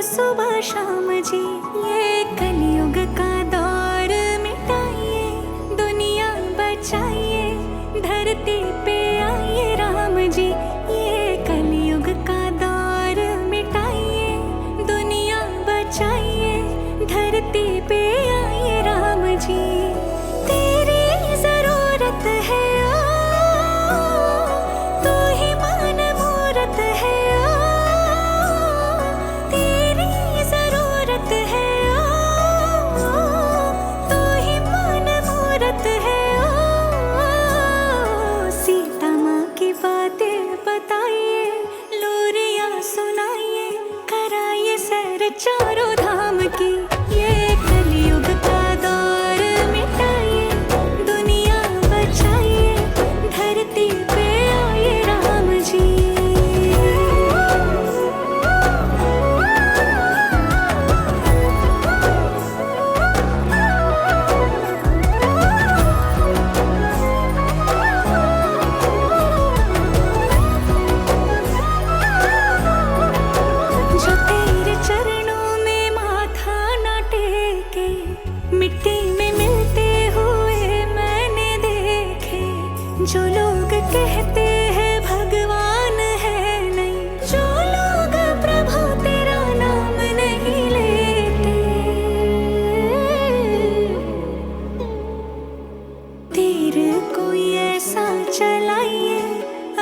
सुबह शाम जी। ये कलयुग का दौर मिटाइए, दुनिया बचाइए, धरती पे आइए राम जी। ये कलयुग का दौर मिटाइए, दुनिया बचाइए, धरती पे आइए राम जी। तेरी जरूरत है ओ, तू ही मान मूरत है ओ, तेरी जरूरत है ओ, तू ही मान मूरत है ओ। सीता माँ की बातें बताइए, लोरियां सुनाइए, कराइए सैर चारों धाम की। ये कलयुग का दौर मिटाइए, दुनिया बचाइए, धरती पे आइए राम जी। जो तेरे चरणों में माथा न टेके, मिट्टी में मिलते हुए मैंने देखे। जो लोग कहते हैं भगवान है नहीं, जो लोग प्रभु तेरा नाम नहीं लेते, तीर कोई ऐसा चलाइए,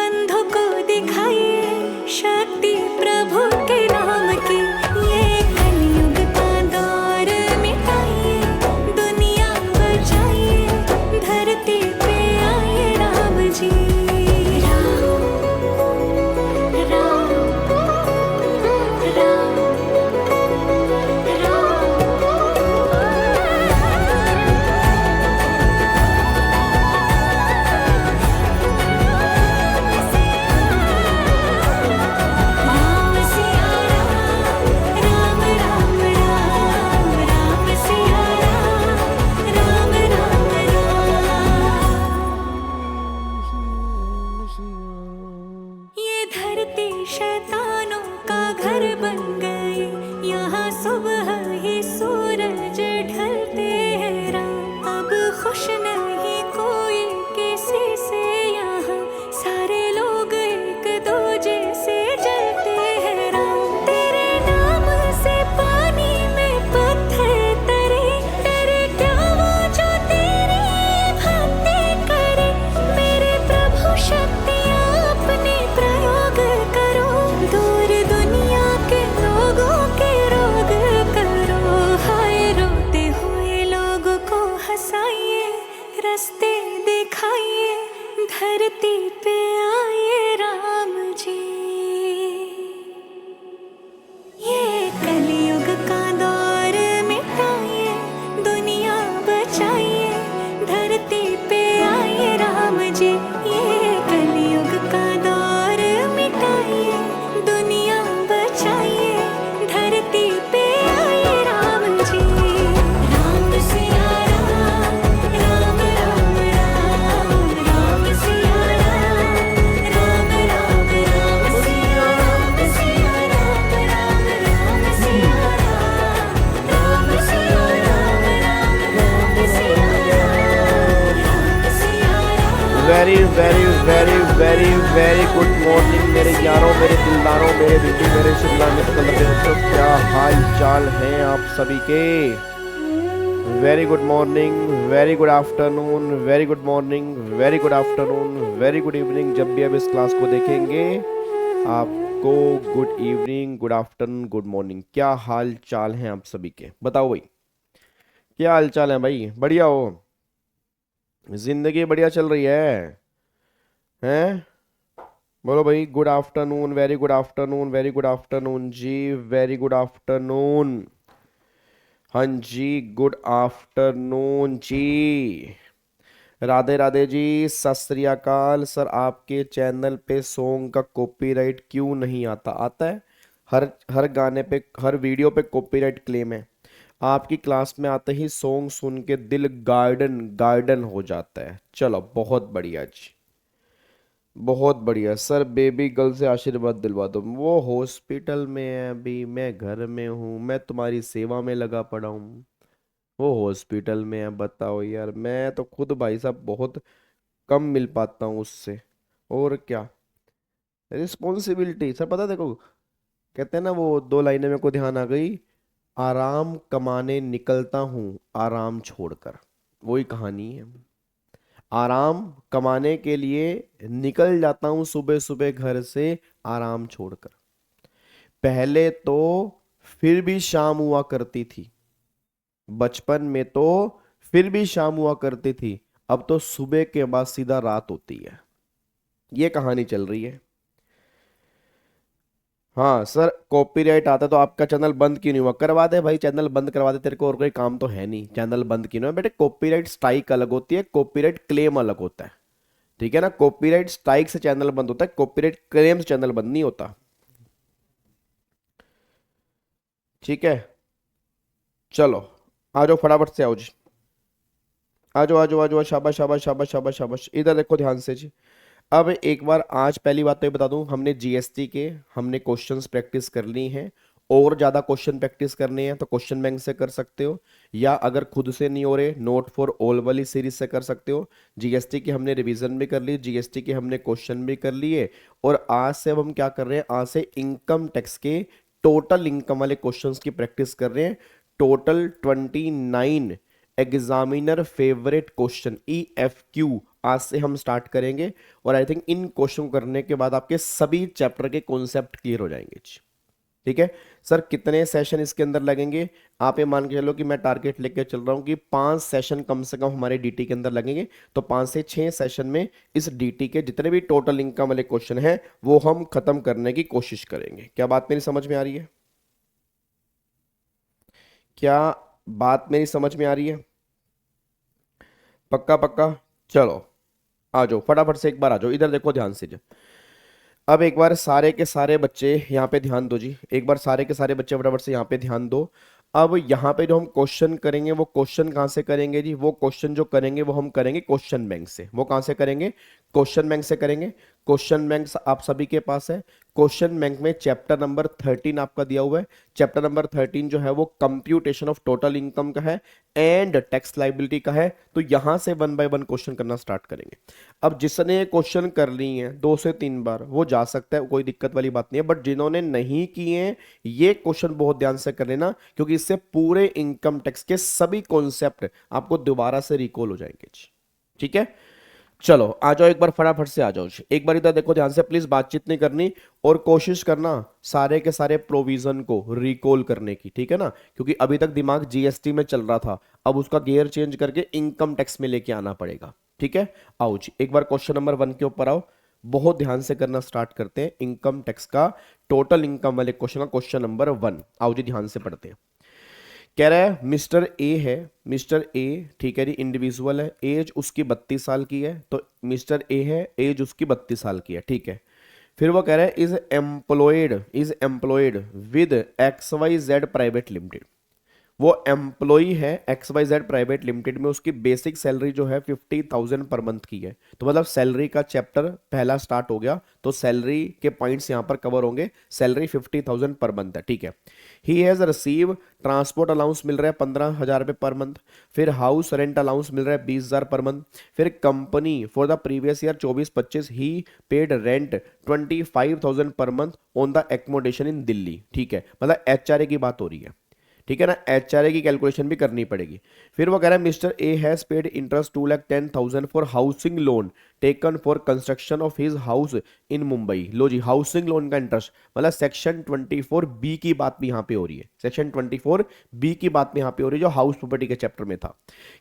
अंधों को दिखाइए शक्ति प्रभु के नाम की। ये कलयुग का दौर मिटाइए, दुनिया बचाइए, धरती पे आइए राम जी। राम राम राम राम सिया राम, राम राम राम सिया राम, राम राम। ये धरती शैतानों का घर बन गई, यहाँ सुबह ही सूरज ढलते हैं राम। अब खुश नहीं कोई किसी से, यहाँ सारे लोग एक दूजे से जलते हैं राम। तेरे नाम से पानी में पत्थर तरे, डरे क्या वो जो तेरी भक्ति करे। मेरे प्रभु शक्तियाँ अपने प्रयोग करो, दूर दुनिया के लोगों के रोग करो। हाय रोते हुए लोगों को हंसाइए, रास्ते दिखाइए, धरती पे आइए राम जी। ये कलयुग का दौर मिटाइए, दुनिया बचाइए, धरती पे आइए राम जी। ये कलयुग का दौर मिटाइए, दुनिया बचाइए, धरती पे आइए Ram ji. Ram Siya Ram, Ram Ram Ram, Ram Siya Ram, Ram Ram Ram Siya Ram, Siya Ram, Ram Ram Siya Ram, Ram Siya Ram, Ram Ram Siya Ram, Ram Siya Ram. Very very very very very good morning मेरे यारों, मेरे दिलदारों, मेरे बेटे, मेरे शिमला मिर्च कलर के बच्चों। क्या हाल चाल हैं आप सभी के? Very good morning, very good afternoon, very good morning, very good afternoon, very good evening. जब भी आप इस क्लास को देखेंगे आपको good evening, good afternoon, good morning. क्या हाल चाल हैं आप सभी के? बताओ भाई, क्या हाल चाल है भाई? बढ़िया हो? जिंदगी बढ़िया चल रही है? हैं? बोलो भाई, good afternoon, very good afternoon, very good afternoon जी, वेरी गुड आफ्टरनून। हाँ जी, गुड आफ्टरनून जी। राधे राधे जी, सत श्री अकाल। सर आपके चैनल पे सॉन्ग का कॉपीराइट क्यों नहीं आता? आता है, हर गाने पे, हर वीडियो पे कॉपीराइट क्लेम है। आपकी क्लास में आते ही सॉन्ग सुन के दिल गार्डन गार्डन हो जाता है। चलो बहुत बढ़िया जी। बहुत बढ़िया सर, बेबी गर्ल से आशीर्वाद दिलवा दो। वो हॉस्पिटल में है अभी, मैं घर में हूँ, मैं तुम्हारी सेवा में लगा पड़ा हूँ। वो हॉस्पिटल में है, बताओ यार, मैं तो खुद भाई साहब बहुत कम मिल पाता हूँ उससे। और क्या रिस्पॉन्सिबिलिटी सर, पता है देखो, कहते हैं ना वो दो लाइनें मेरे को ध्यान आ गई, आराम कमाने निकलता हूँ आराम छोड़कर। वही कहानी है, आराम कमाने के लिए निकल जाता हूँ सुबह सुबह घर से आराम छोड़कर। पहले तो फिर भी शाम हुआ करती थी, बचपन में तो फिर भी शाम हुआ करती थी, अब तो सुबह के बाद सीधा रात होती है। ये कहानी चल रही है। हाँ सर, कॉपीराइट आता तो आपका चैनल बंद क्यों नहीं हुआ? करवा दे भाई, चैनल बंद करवा दे, तेरे को और कोई काम तो है नहीं, चैनल बंद क्यों नहीं हुआ? बेटे कॉपीराइट स्ट्राइक अलग होती है, कॉपीराइट क्लेम अलग होता है, ठीक है ना? कॉपीराइट स्ट्राइक से चैनल बंद होता है, कॉपीराइट क्लेम से चैनल बंद नहीं होता, ठीक है? चलो आ जाओ फटाफट से, आओ जी, आ जाओ आ जाओ आ जाओ, शाबाश शाबाश शाबाश शाबाश शाबाश, इधर देखो ध्यान से जी। अब एक बार आज पहली बात तो ये बता दूं, हमने जीएसटी के हमने क्वेश्चंस प्रैक्टिस कर ली हैं। और ज़्यादा क्वेश्चन प्रैक्टिस करने हैं तो क्वेश्चन बैंक से कर सकते हो, या अगर खुद से नहीं हो रहे, नोट फॉर ऑल वाली सीरीज से कर सकते हो। जीएसटी की हमने रिवीजन भी कर ली, जीएसटी के हमने क्वेश्चन भी कर लिए, और आज से अब हम क्या कर रहे हैं, आज से इनकम टैक्स के टोटल इनकम वाले क्वेश्चंस की प्रैक्टिस कर रहे हैं। Total 29 examiner favourite question EFQ आज से हम स्टार्ट करेंगे, और आई थिंक इन क्वेश्चन करने के बाद आपके सभी चैप्टर के कॉन्सेप्ट क्लियर हो जाएंगे जी। ठीक है सर, कितने सेशन इसके अंदर लगेंगे? आप ये मान के चलो कि मैं टारगेट लेके चल रहा हूं कि 5 सेशन कम से कम हमारे डीटी के अंदर लगेंगे, तो 5 से 6 सेशन में इस डीटी के जितने भी टोटल इनकम वाले क्वेश्चन हैं वो हम खत्म करने की कोशिश करेंगे। क्या बात मेरी समझ में आ रही है? क्या बात मेरी समझ में आ रही है? पक्का पक्का। चलो आ जाओ फटाफट से, एक बार आ जाओ इधर देखो ध्यान से जी। अब एक बार सारे के सारे बच्चे यहाँ पे ध्यान दो जी, एक बार सारे के सारे बच्चे फटाफट से यहाँ पे ध्यान दो। अब यहाँ पे जो हम क्वेश्चन करेंगे वो क्वेश्चन कहाँ से करेंगे जी? वो क्वेश्चन जो करेंगे वो हम करेंगे क्वेश्चन बैंक से। वो कहाँ से करेंगे? क्वेश्चन बैंक से करेंगे। क्वेश्चन बैंक आप सभी के पास है। क्वेश्चन बैंक में चैप्टर नंबर 13 आपका दिया हुआ है। चैप्टर नंबर 13 जो है वो कंप्यूटेशन ऑफ टोटल इनकम का है एंड टैक्स लाइबिलिटी का है। तो यहां से 1 बाय 1 क्वेश्चन करना स्टार्ट करेंगे। अब जिसने क्वेश्चन कर ली है 2 से 3 बार वो जा सकता है, कोई दिक्कत वाली बात नहीं है, बट जिन्होंने नहीं किए हैं ये क्वेश्चन बहुत ध्यान से कर लेना, क्योंकि इससे पूरे इनकम टैक्स के सभी कॉन्सेप्ट आपको दोबारा से रिकॉल हो जाएंगे। ठीक है, चलो आ जाओ एक बार फटाफट से आ जाओ। एक बार इधर देखो ध्यान से, प्लीज बातचीत नहीं करनी, और कोशिश करना सारे के सारे प्रोविजन को रिकॉल करने की, ठीक है ना? क्योंकि अभी तक दिमाग जीएसटी में चल रहा था, अब उसका गियर चेंज करके इनकम टैक्स में लेके आना पड़ेगा। ठीक है, आओ जी एक बार क्वेश्चन नंबर 1 के ऊपर आओ, बहुत ध्यान से करना स्टार्ट करते हैं इनकम टैक्स का टोटल इनकम वाले क्वेश्चन का क्वेश्चन नंबर 1। आओ जी ध्यान से पढ़ते हैं। कह रहा है मिस्टर ए है, मिस्टर ए ठीक है जी, इंडिविजुअल है, एज उसकी 32 साल की है, तो मिस्टर ए है, एज उसकी 32 साल की है, ठीक है। फिर वो कह रहा है is employed with XYZ private limited. वो एम्प्लॉई है XYZ प्राइवेट लिमिटेड में, उसकी बेसिक सैलरी जो है 50,000 पर मंथ की है। तो मतलब सैलरी का चैप्टर पहला स्टार्ट हो गया, तो सैलरी के पॉइंट्स यहां पर कवर होंगे। सैलरी 50,000 पर मंथ है, ठीक है। He has receive transport allowance मिल रहा है 15,000 रुपये पर मंथ। फिर हाउस रेंट अलाउंस मिल रहा है 20,000 पर मंथ। फिर company for the previous year 24-25 he paid rent 25,000 per month on the accommodation in Delhi, ठीक है। मतलब HRA की बात हो रही है, ठीक है ना? HRA की कैलकुलेशन भी करनी पड़ेगी। फिर वो कह रहा है mister A has paid interest 2,10,000 for housing loan taken for construction of his house in Mumbai. लो जी, हाउसिंग लोन का इंटरेस्ट, मतलब सेक्शन 24B की बात भी यहाँ पे हो रही है। सेक्शन 24B की बात भी यहाँ पे हो रही है, जो हाउस प्रॉपर्टी के चैप्टर में था।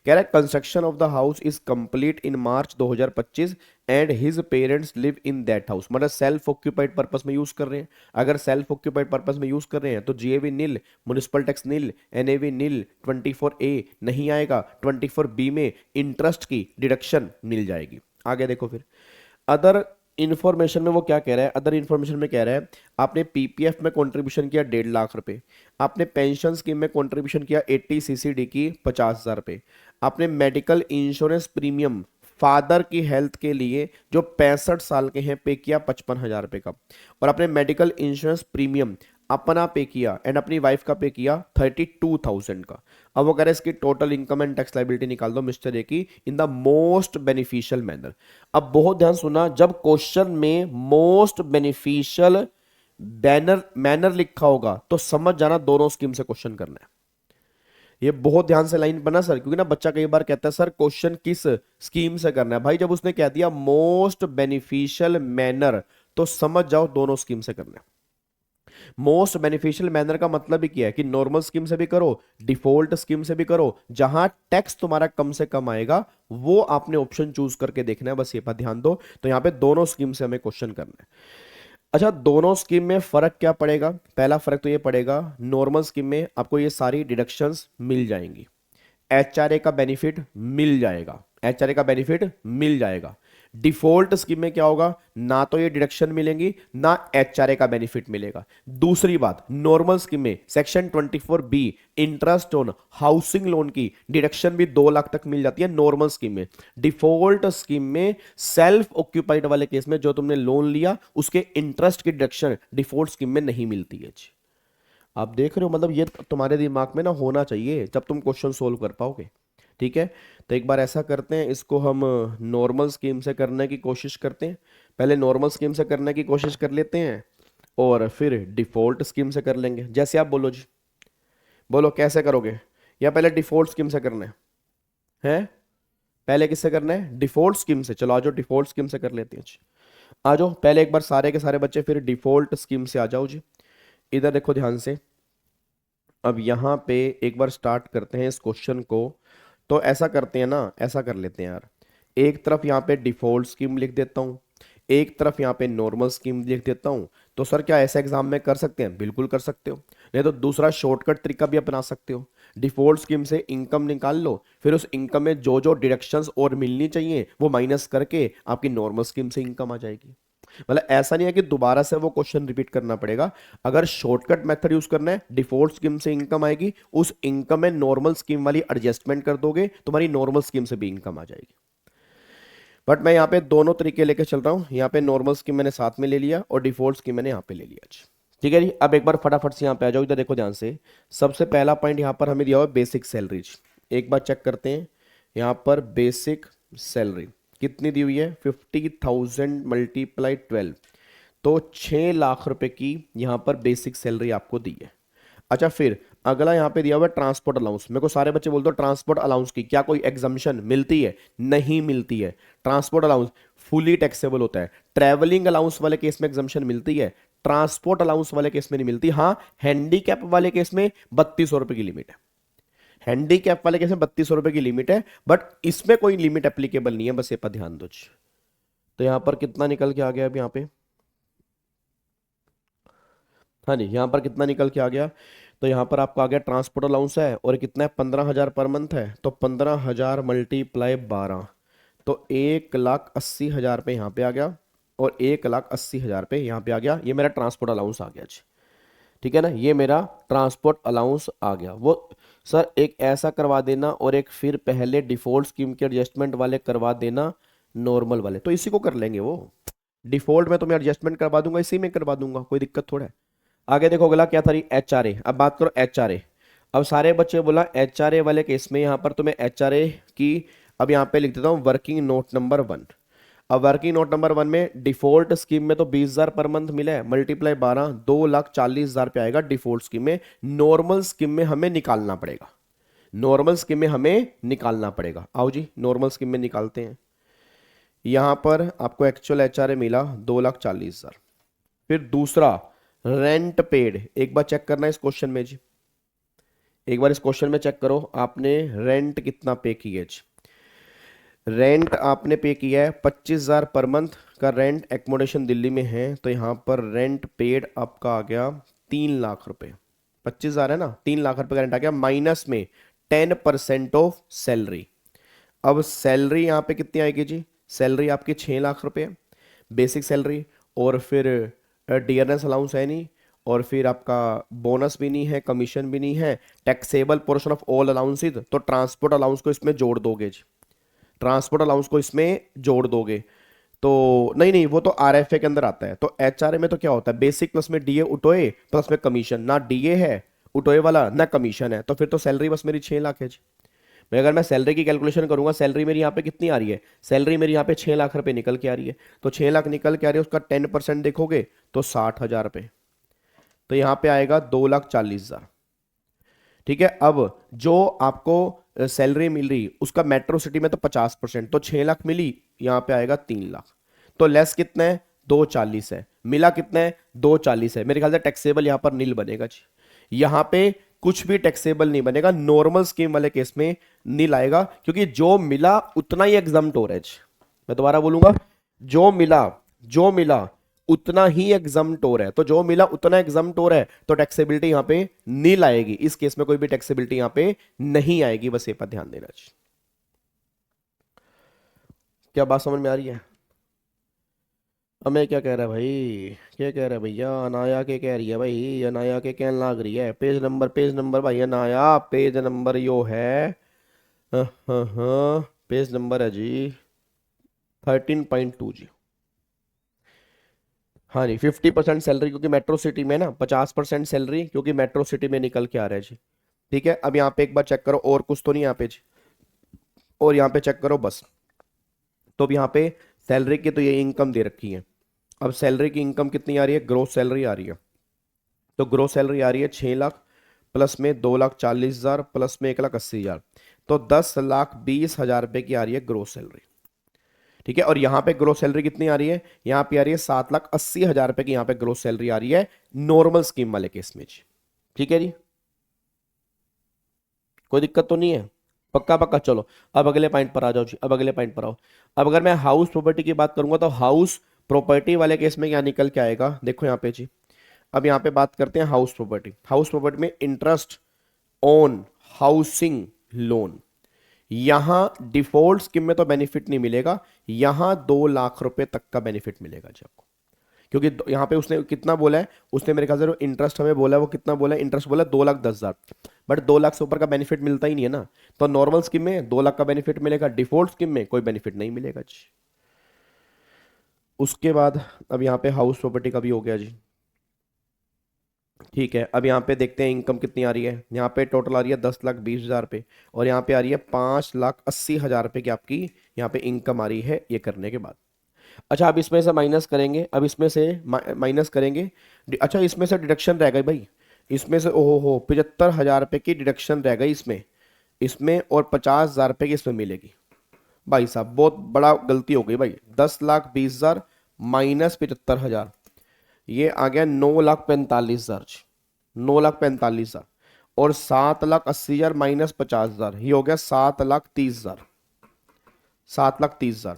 कह रहा है construction of the house is complete in March 2025 and his parents live in that house. मतलब सेल्फ ऑक्यूपाइड पर्पस में यूज कर रहे हैं। अगर सेल्फ ऑक्यूपाइड पर्पस में यूज कर रहे हैं तो GAV नील, म्युनिसिपल टैक्स नील, NAV नील, 24A नहीं आएगा, 24B में इंटरेस्ट की डिडक्शन मिल जाएगी। आगे देखो फिर अदर इंफॉर्मेशन में वो क्या कह रहा है? अदर इंफॉर्मेशन में कह रहा है आपने PPF में कंट्रीब्यूशन किया 1.5 लाख रुपए, आपने पेंशन स्कीम में कंट्रीब्यूशन किया 80 CCD की 50,000 रुपए, आपने मेडिकल इंश्योरेंस प्रीमियम फादर की हेल्थ के लिए जो 65 साल के हैं पे किया 55,000 रुपये का, और अपने मेडिकल इंश्योरेंस प्रीमियम अपना पे किया एंड अपनी वाइफ का पे किया 32,000 का। अब वो कह रहे इसकी total income and tax liability निकाल दो मिस्टर ए की in the most beneficial manner. अब बहुत ध्यान सुना, जब क्वेश्चन में मोस्ट बेनिफिशियल मैनर लिखा होगा तो समझ जाना दोनों स्कीम से क्वेश्चन करना है। ये बहुत ध्यान से लाइन बना सर, क्योंकि ना बच्चा कई बार कहता है सर क्वेश्चन किस स्कीम से करना है। भाई जब उसने कह दिया मोस्ट बेनिफिशियल मैनर तो समझ जाओ दोनों स्कीम से करना है। मोस्ट बेनिफिशियल मैनर का मतलब ही क्या है कि नॉर्मल स्कीम से भी करो, डिफॉल्ट स्कीम से भी करो, जहां टैक्स तुम्हारा कम से कम आएगा वो आपने ऑप्शन चूज करके देखना है, बस ये पर ध्यान दो। तो यहां पे दोनों स्कीम से हमें क्वेश्चन करना है। अच्छा, दोनों स्कीम में फर्क क्या पड़ेगा? पहला फर्क तो ये पड़ेगा, नॉर्मल स्कीम में आपको ये सारी डिडक्शंस मिल जाएंगी, एचआरए का बेनिफिट मिल जाएगा, एचआरए का बेनिफिट मिल जाएगा। डिफॉल्ट स्कीम में क्या होगा, ना तो ये डिडक्शन मिलेंगी ना एचआरए का बेनिफिट मिलेगा। दूसरी बात, नॉर्मल स्कीम में section 24B interest on housing loan की डिडक्शन भी 2 लाख तक मिल जाती है नॉर्मल स्कीम में। डिफॉल्ट स्कीम में सेल्फ ऑक्यूपाइड वाले केस में जो तुमने लोन लिया उसके इंटरेस्ट की डिडक्शन डिफॉल्ट स्कीम में नहीं मिलती है। आप देख रहे हो, मतलब ये तुम्हारे दिमाग में ना होना चाहिए जब तुम क्वेश्चन सोल्व कर पाओगे। ठीक है, तो एक बार ऐसा करते हैं, इसको हम नॉर्मल स्कीम से करने की कोशिश करते हैं। पहले नॉर्मल स्कीम से करने की कोशिश कर लेते हैं और फिर डिफॉल्ट स्कीम से कर लेंगे। जैसे आप बोलो जी, बोलो कैसे करोगे? या पहले डिफॉल्ट स्कीम से करना है? पहले किससे करना है? डिफॉल्ट स्कीम से। चलो आ जाओ डिफॉल्ट स्कीम से कर लेते हैं जी। आ जाओ पहले एक बार सारे के सारे बच्चे फिर डिफॉल्ट स्कीम से आ जाओ जी। इधर देखो ध्यान से, अब यहाँ पे एक बार स्टार्ट करते हैं इस क्वेश्चन को। तो ऐसा करते हैं ना, ऐसा कर लेते हैं यार, एक तरफ यहाँ पे डिफॉल्ट स्कीम लिख देता हूँ, एक तरफ यहाँ पे नॉर्मल स्कीम लिख देता हूँ। तो सर क्या ऐसा एग्जाम में कर सकते हैं? बिल्कुल कर सकते हो, नहीं तो दूसरा शॉर्टकट तरीका भी अपना सकते हो। डिफॉल्ट स्कीम से इनकम निकाल लो, फिर उस इनकम में जो जो डिडक्शंस और मिलनी चाहिए वो माइनस करके आपकी नॉर्मल स्कीम से इनकम आ जाएगी। मतलब ऐसा नहीं है कि दोबारा से वो क्वेश्चन रिपीट करना पड़ेगा। अगर शॉर्टकट मेथड यूज करना है, डिफॉल्ट स्कीम से इनकम आएगी, उस इनकम में नॉर्मल स्कीम वाली एडजस्टमेंट कर दोगे, तुम्हारी नॉर्मल स्कीम से भी इनकम आ जाएगी। बट मैं यहाँ पे दोनों तरीके लेके चल रहा हूँ, यहाँ पे नॉर्मल स्कीम मैंने साथ में ले लिया और डिफॉल्ट स्कीम मैंने यहाँ पे ले लिया। ठीक है जी, अब एक बार फटाफट से यहाँ पे आ जाओ, इधर देखो ध्यान से। सबसे पहला पॉइंट यहाँ पर हमें दिया हुआ बेसिक सैलरीज। एक बार चेक करते हैं, यहाँ पर बेसिक सैलरी कितनी दी हुई है? 50,000 मल्टीप्लाई 12, तो 6 लाख रुपए की यहाँ पर बेसिक सैलरी आपको दी है। अच्छा, फिर अगला यहाँ पे दिया हुआ है ट्रांसपोर्ट अलाउंस। मेरे को सारे बच्चे बोलते हो ट्रांसपोर्ट अलाउंस की क्या कोई एग्जम्पशन मिलती है? नहीं मिलती है। ट्रांसपोर्ट अलाउंस फुली टैक्सेबल होता है। ट्रैवलिंग अलाउंस वाले केस में एग्जम्पशन मिलती है, ट्रांसपोर्ट अलाउंस वाले केस में नहीं मिलती। हाँ, हैंडीकैप वाले केस में 3200 रुपए की लिमिट है। हैंडीकैप वाले केस में 3200 रुपए की लिमिट है, बट इसमें कोई लिमिट एप्लीकेबल नहीं है, बस ये पर ध्यान दो। तो यहां पर कितना निकल के आ गया अब यहाँ पे? हाँ जी, यहाँ पर कितना निकल के आ गया? तो यहाँ पर आपका आ गया ट्रांसपोर्ट अलाउंस है और कितना है? 15,000 पर मंथ है, तो 15,000 मल्टीप्लाई 12, तो 1,80,000 पे यहाँ पे आ गया और 1,80,000 पे यहाँ पे आ गया। ये मेरा ट्रांसपोर्ट अलाउंस आ गया जी। ठीक है ना, ये मेरा ट्रांसपोर्ट अलाउंस आ गया। वो सर एक ऐसा करवा देना और एक फिर पहले डिफॉल्ट स्कीम के एडजस्टमेंट वाले करवा देना नॉर्मल वाले, तो इसी को कर लेंगे। वो डिफॉल्ट में तो मैं एडजस्टमेंट करवा दूंगा, इसी में करवा दूंगा, कोई दिक्कत थोड़ा है। आगे देखो अगला क्या था? एचआरए। अब बात करो एचआरए। अब सारे बच्चे बोला एचआरए वाले केस में यहाँ पर तुम्हें एचआरए की, अब यहाँ पे लिख देता हूँ वर्किंग नोट नंबर 1। अब वर्किंग नोट नंबर 1 में डिफॉल्ट स्कीम में तो 20,000 पर मंथ मिला है, मल्टीप्लाई 12, 2,40,000 पे आएगा डिफॉल्ट स्कीम में। नॉर्मल स्कीम में हमें निकालना पड़ेगा, नॉर्मल स्कीम में हमें निकालना पड़ेगा। आओ जी नॉर्मल स्कीम में निकालते हैं। यहां पर आपको एक्चुअल एचआरए मिला 2,40,000। फिर दूसरा रेंट पेड, एक बार चेक करना है इस क्वेश्चन में जी, एक बार इस क्वेश्चन में चेक करो आपने रेंट कितना पे किया जी। रेंट आपने पे किया है 25,000 पर मंथ का रेंट, एकोमोडेशन दिल्ली में है, तो यहाँ पर रेंट पेड आपका आ गया 3 लाख रुपए। 25,000 है ना, 3 लाख रुपए का रेंट आ गया, माइनस में 10% ऑफ सैलरी। अब सैलरी यहाँ पे कितनी आएगी जी? सैलरी आपकी 6 लाख रुपए बेसिक सैलरी, और फिर डियरनेस अलाउंस है नहीं, और फिर आपका बोनस भी नहीं है, कमीशन भी नहीं है, taxable portion of all allowances, तो ट्रांसपोर्ट अलाउंस को इसमें जोड़ दोगे जी। ट्रांसपोर्ट अलाउंस को इसमें जोड़ दोगे तो नहीं नहीं, वो तो आरएफए के अंदर आता है। तो एचआरए में तो क्या होता है, बेसिक प्लस में डीए उठोए प्लस में कमीशन, ना डीए है उठोए वाला ना कमीशन है, तो फिर तो सैलरी बस मेरी 6 लाख है जी। मैं अगर मैं सैलरी की कैलकुलेशन करूंगा, सैलरी मेरी यहाँ पे कितनी आ रही है, सैलरी मेरी यहाँ पे 6 लाख रुपए निकल के आ रही है, तो 6 लाख निकल के आ रही है, उसका 10% देखोगे तो 60,000 रुपए, तो यहाँ पे आएगा 2,40,000। ठीक है, अब जो आपको सैलरी मिल रही उसका मेट्रो सिटी में तो 50%, तो 6 लाख मिली, यहाँ पे आएगा 3 लाख, तो लेस कितना है 240 है, मिला कितना है 240 है। मेरे ख्याल से टैक्सेबल यहाँ पर नील बनेगा जी, यहाँ पे कुछ भी टैक्सेबल नहीं बनेगा, नॉर्मल स्कीम वाले केस में नील आएगा, क्योंकि जो मिला उतना ही एग्जम्प्ट हो रहा है। मैं दोबारा बोलूंगा, जो मिला उतना ही एग्जम्प्ट हो रहा है, तो जो मिला उतना एग्जम्प्ट हो रहा है, तो टैक्सेबिलिटी यहां पे नील आएगी। इस केस में कोई भी टैक्सेबिलिटी यहां पे नहीं आएगी, बस ये पर ध्यान देना चाहिए। क्या बात समझ में आ रही है? हमें क्या कह रहा है भाई, क्या कह रहा है भैया, अनाया के कह रही है भाई, अनाया के कहने लाग रही है, पेज नंबर भाई अनाया, पेज नंबर यो है, हाँ हाँ हाँ, पेज नंबर है जी 13.2 जी। हाँ जी, 50% सैलरी क्योंकि मेट्रो सिटी में ना, 50% सैलरी क्योंकि मेट्रो सिटी में निकल के आ रहा है जी। ठीक है, अब यहाँ पे एक बार चेक करो, और कुछ तो नहीं यहाँ पे जी, और यहाँ पे चेक करो बस। तो अब यहाँ पे सैलरी की तो ये इनकम दे रखी है, अब सैलरी की इनकम कितनी आ रही है, ग्रोस सैलरी आ रही है, तो ग्रोस सैलरी आ रही है 6 लाख प्लस में 2,40,000 प्लस में 1,80,000, तो 10,20,000 रुपए की आ रही है ग्रोस सैलरी। ठीक है, और यहाँ पे ग्रोस सैलरी कितनी आ रही है, यहाँ पे आ रही है 7,80,000 रुपए की यहाँ पे ग्रोस सैलरी आ रही है नॉर्मल स्कीम वाले केस में जी। ठीक है जी, कोई दिक्कत तो नहीं है, पक्का पक्का। चलो अब अगले पॉइंट पर आ जाओ जी, अब अगले पॉइंट पर आओ। अब अगर मैं हाउस प्रॉपर्टी की बात करूंगा तो हाउस प्रॉपर्टी वाले केस में क्या निकल के आएगा, देखो यहाँ पे जी। अब यहाँ पे बात करते हैं हाउस प्रॉपर्टी। हाउस प्रॉपर्टी में इंटरेस्ट ऑन हाउसिंग लोन, यहां डिफॉल्ट स्कीम में तो बेनिफिट नहीं मिलेगा, यहां 2 लाख रुपए तक का बेनिफिट मिलेगा जी आपको, क्योंकि यहां पे उसने कितना बोला है, उसने मेरे ख्याल से जो इंटरेस्ट हमें बोला है वो कितना बोला है, इंटरेस्ट बोला 2,10,000, बट 2 लाख से ऊपर का बेनिफिट मिलता ही नहीं है ना, तो नॉर्मल स्कीम में 2 लाख का बेनिफिट मिलेगा, डिफॉल्ट स्कीम में कोई बेनिफिट नहीं मिलेगा जी। उसके बाद अब यहाँ पे हाउस प्रॉपर्टी का भी हो गया जी। ठीक है, अब यहाँ पे देखते हैं इनकम कितनी आ रही है, यहाँ पे टोटल आ रही है 10,20,000 रुपये, और यहाँ पे आ रही है 5,80,000 रुपये की आपकी यहाँ पे इनकम आ रही है ये करने के बाद। अच्छा, अब इसमें से माइनस करेंगे, अब इसमें से माइनस करेंगे, अच्छा इसमें से डिडक्शन रह गई भाई, इसमें से ओहो हो 75,000 रुपये की डिडक्शन रह गई इसमें, इसमें और 50,000 रुपये की इसमें मिलेगी। भाई साहब बहुत बड़ा गलती हो गई भाई, 10,20,000 माइनस 75,000, ये आ गया 9,45,000, 9,45,000, और 7,80,000 माइनस 50,000, ये हो गया 7,30,000, 7,30,000।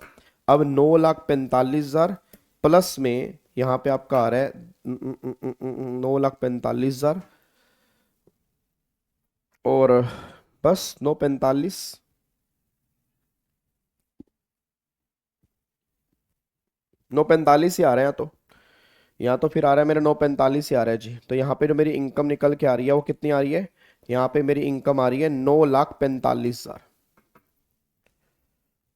अब 9,45,000 प्लस में यहां पे आपका आ रहा है 9,45,000 और बस 9,45, 9,45 ही आ रहे हैं, तो यहाँ तो फिर आ रहा है मेरा 9,45 ही आ रहा है जी। तो यहाँ पे जो मेरी इनकम निकल के आ रही है वो कितनी आ रही है, यहाँ पे मेरी इनकम आ रही है 9,45,000,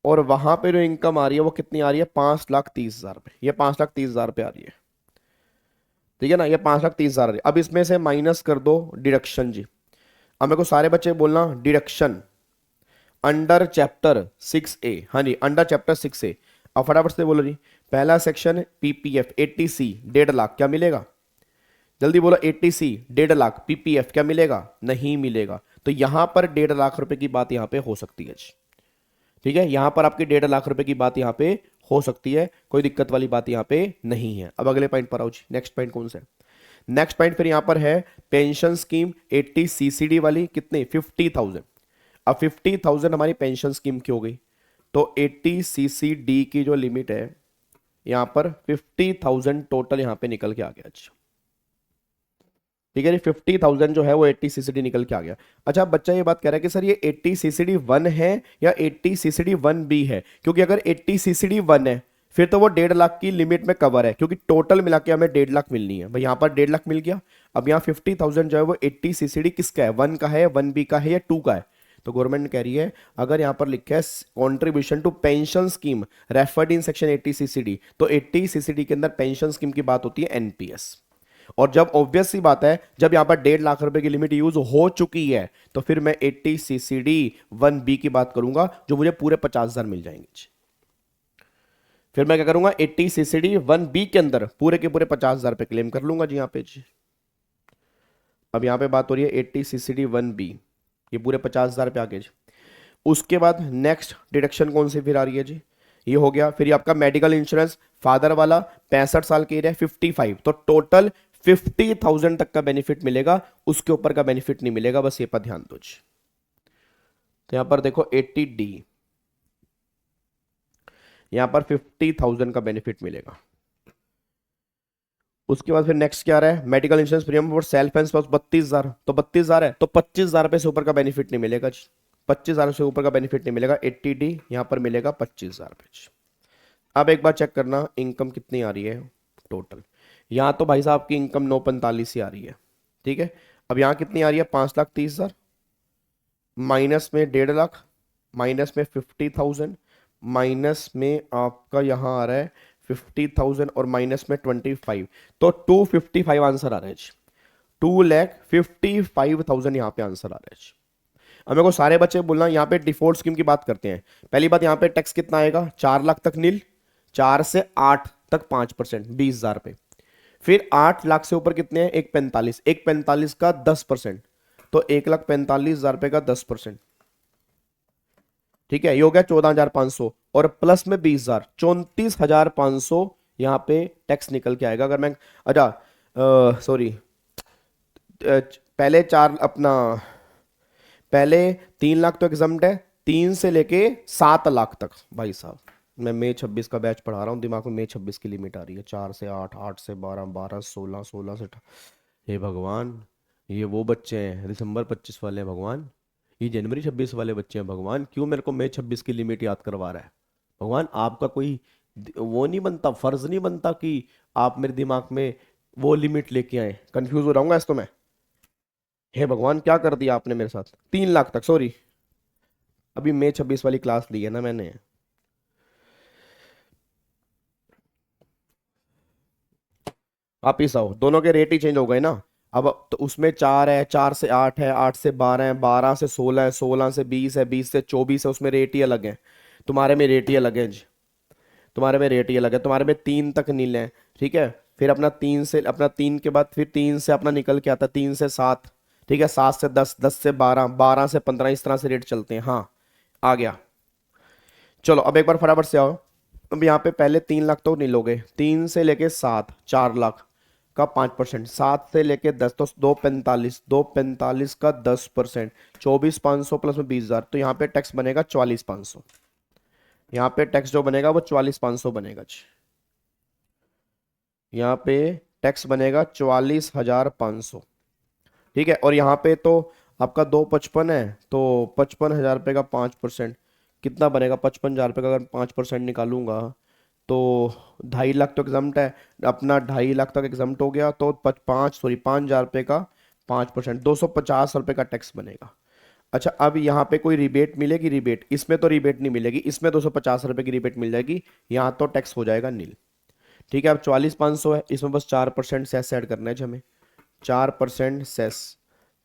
और वहां पे जो इनकम आ रही है वो कितनी आ रही है 5,30,000 रुपये, ये 5,30,000 रुपये आ रही है। ठीक है ना, ये 5,30,000 आ रही है। अब इसमें से माइनस कर दो डिडक्शन जी। अब मेरे को सारे बच्चे बोलना डिडक्शन अंडर चैप्टर 6A, हाँ जी अंडर चैप्टर 6A। अब फटाफट से बोलो जी, पहला सेक्शन पीपीएफ 80C 1.5 लाख, क्या मिलेगा, जल्दी बोलो 80C 1.5 लाख, पीपीएफ क्या मिलेगा, नहीं मिलेगा, तो यहां पर 1.5 लाख रुपए की बात यहां पे हो सकती है जी। ठीक है, यहां पर आपकी 1.5 लाख रुपए की बात यहां पे हो सकती है, कोई दिक्कत वाली बात यहां पे नहीं है। अब अगले पॉइंट पर आओ जी, नेक्स्ट पॉइंट कौन सा है, नेक्स्ट पॉइंट फिर यहां पर है पेंशन स्कीम 80 CCD वाली, कितने 50,000। अब 50,000 हमारी पेंशन स्कीम की हो गई, तो 80 CCD की जो लिमिट है यहां पर 50,000 टोटल यहां पे निकल के आ गया। अच्छा ठीक है, 50,000 जो है वो 80 CCD निकल के आ गया। अच्छा बच्चा ये बात कह रहा है कि सर ये 80 CCD 1 है या 80 CCD 1B है, क्योंकि अगर 80 CCD 1 है फिर तो वो 1.5 लाख की लिमिट में कवर है, क्योंकि टोटल मिला के हमें 1.5 लाख मिलनी है भाई, यहाँ पर 1.5 लाख मिल गया। अब यहाँ 50,000 जो है वो 80 CCD किसका है, 1 का है, 1B का है या 2 का है, तो गवर्नमेंट कह रही है अगर यहाँ पर लिखा है contribution to pension scheme referred in section 80 CCD, तो 80 सीसीडी के अंदर पेंशन स्कीम की बात होती है एनपीएस। और जब ऑब्वियस सी बात है जब यहां पर 1.5 लाख रुपए की लिमिट यूज हो चुकी है तो फिर मैं 80 सीसीडी 1B की बात करूंगा जो मुझे पूरे 50,000 मिल जाएंगे। फिर मैं क्या करूंगा 80 सीसीडी 1B के अंदर पूरे के पूरे 50,000 रुपए क्लेम कर लूंगा जी यहां पे जी। अब यहां पे बात हो रही है 80 सीसीडी 1B, ये पूरे 50,000 रुपए आ गए जी। उसके बाद नेक्स्ट डिडक्शन कौन सी फिर आ रही है जी, ये हो गया। फिर ये आपका मेडिकल इंश्योरेंस फादर वाला 65 साल की एज है 55, तो टोटल 50,000 तक का बेनिफिट मिलेगा, उसके ऊपर का बेनिफिट नहीं मिलेगा, बस ये पर ध्यान दो जी। तो यहां पर देखो 80D, यहां पर 50,000 का बेनिफिट मिलेगा। उसके बाद फिर नेक्स्ट क्या आ रहा है, medical insurance premium for self and spouse 32,000, तो 32,000 है तो 25,000 रुपए से ऊपर का बेनिफिट नहीं मिलेगा जी, 25,000 से ऊपर का बेनिफिट नहीं मिलेगा। 80D यहां पर मिलेगा 25,000 रुपए। अब एक बार चेक करना इनकम कितनी आ रही है टोटल। यहां तो भाई साहब की इनकम 945 ही आ रही है, ठीक है। अब यहां कितनी आ रही है 5,30,000, माइनस में 1.5 लाख, माइनस में 50,000, माइनस में आपका यहां आ रहा है 50,000 और माइनस में 25, तो 255 आंसर आ रहा है जी। 2,55,000 यहां पे आंसर आ रहा है जी। अब मेरे को सारे बच्चे बोलना यहाँ पे डिफॉल्ट स्कीम की बात करते हैं। पहली बात यहाँ पे टैक्स कितना आएगा 4 लाख तक नील, 4 से 8 तक 5%, 20,000 रुपए। फिर 8 लाख से ऊपर कितने हैं 1,45, 1,45 का 10%, तो 1,45,000 रुपए का 10%, ठीक है, ये हो गया 14,500 और प्लस में 20,000, 34,500 यहाँ पे टैक्स निकल के आएगा। अगर मैं अच्छा सॉरी पहले 4 अपना पहले 3 लाख तो एग्जाम्प्ट है, 3 से लेके 7 लाख तक भाई साहब। मैं मई 26 का बैच पढ़ा रहा हूँ, दिमाग में मई 26 की लिमिट आ रही है। 4 से 8, 8 से 12, 12 16, 16 से हे भगवान, ये वो बच्चे हैं दिसंबर 25 वाले हैं भगवान, ये जनवरी 26 वाले बच्चे हैं भगवान, क्यों मेरे को मई 26 की लिमिट याद करवा रहा है भगवान। आपका कोई वो नहीं बनता, फर्ज नहीं बनता कि आप मेरे दिमाग में वो लिमिट लेके आए। कंफ्यूज हो रहा इस तो मैं, हे भगवान क्या कर दिया आपने मेरे साथ। 3 लाख तक, सॉरी अभी मई 26 वाली क्लास ली है ना मैंने। वापिस आओ, दोनों के रेट ही चेंज हो गए ना। अब तो उसमें 4 है, 4 से 8 है, 8 से 12 है, 12 से 16 है, 16 से 20 है, 20 से 24 है, उसमें रेट ही अलग है। तुम्हारे में रेट ही अलग है जी, तुम्हारे में रेट ही अलग है। तुम्हारे में 3 तक नील है, ठीक है। फिर अपना 3 से अपना 3 के बाद फिर 3 से अपना निकल के आता 3 से 7, ठीक है, 7 से 10, 10 से 12, 12 से 15, इस तरह से रेट चलते हैं। हाँ आ गया। चलो अब एक बार फटाफट से आओ। अब यहाँ पे पहले 3 लाख तो नहीं लोगे, 3 से लेके 7 4 लाख का 5%, 7 से लेके 10 तो 2,45, 2,45 का 10%, 24,500 प्लस में 20,000, तो यहाँ पे टैक्स बनेगा 44,500। यहाँ पे टैक्स जो बनेगा वो 44,500 बनेगा जी। यहाँ पे टैक्स बनेगा 44,500, ठीक है। और यहाँ पे तो आपका 2,55 है, तो 55,000 रुपये का 5% कितना बनेगा 55,000 रुपये का अगर 5% निकालूंगा तो 2.5 लाख तो एग्जाम्ट है अपना, 2.5 लाख तक एग्जाम्ट हो गया, तो 5,000 रुपये का 5%, 250 रुपये का टैक्स बनेगा। अच्छा अब यहाँ पे कोई रिबेट मिलेगी, रिबेट इसमें तो रिबेट नहीं मिलेगी, इसमें 250 रुपये की रिबेट मिल जाएगी, यहाँ तो टैक्स हो जाएगा नील, ठीक है। अब 44,500 है, इसमें बस 4% सेस ऐड करना है जी हमें, 4% सेस,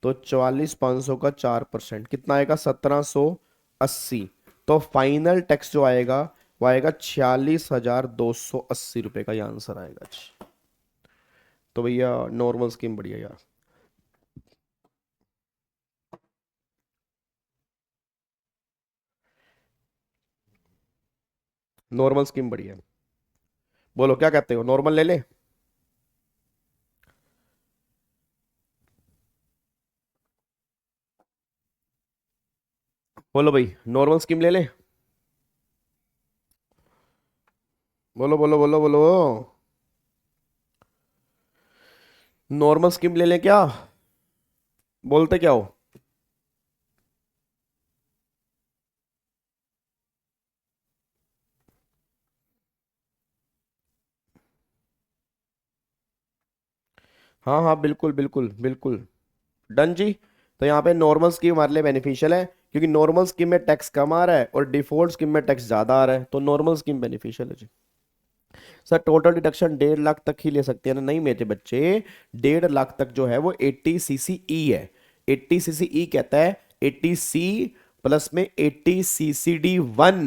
तो 44,500 का 4% कितना आएगा 1,780, तो फाइनल टैक्स जो आएगा वो आएगा 46,280 रुपये का, ये आंसर आएगा जी। तो भैया नॉर्मल स्कीम बढ़िया यार, नॉर्मल स्कीम बढ़िया। बोलो क्या कहते हो, नॉर्मल ले ले। बोलो भाई नॉर्मल स्कीम ले ले, बोलो बोलो बोलो बोलो, नॉर्मल स्कीम ले ले क्या, बोलते क्या हो। हाँ हाँ बिल्कुल बिल्कुल बिल्कुल, डन जी। तो यहाँ पे नॉर्मल स्कीम हमारे लिए बेनिफिशियल है, क्योंकि नॉर्मल स्कीम में टैक्स कम आ रहा है और डिफॉल्ट स्कीम में टैक्स ज्यादा आ रहा है, तो नॉर्मल स्कीम बेनिफिशियल है जी। सर टोटल डिडक्शन 1.5 लाख तक ही ले सकते हैं ना? नहीं मेरे बच्चे, 1.5 लाख तक जो है वो 80 CCE है। 80 CCE कहता है 80C प्लस में 80 CCD1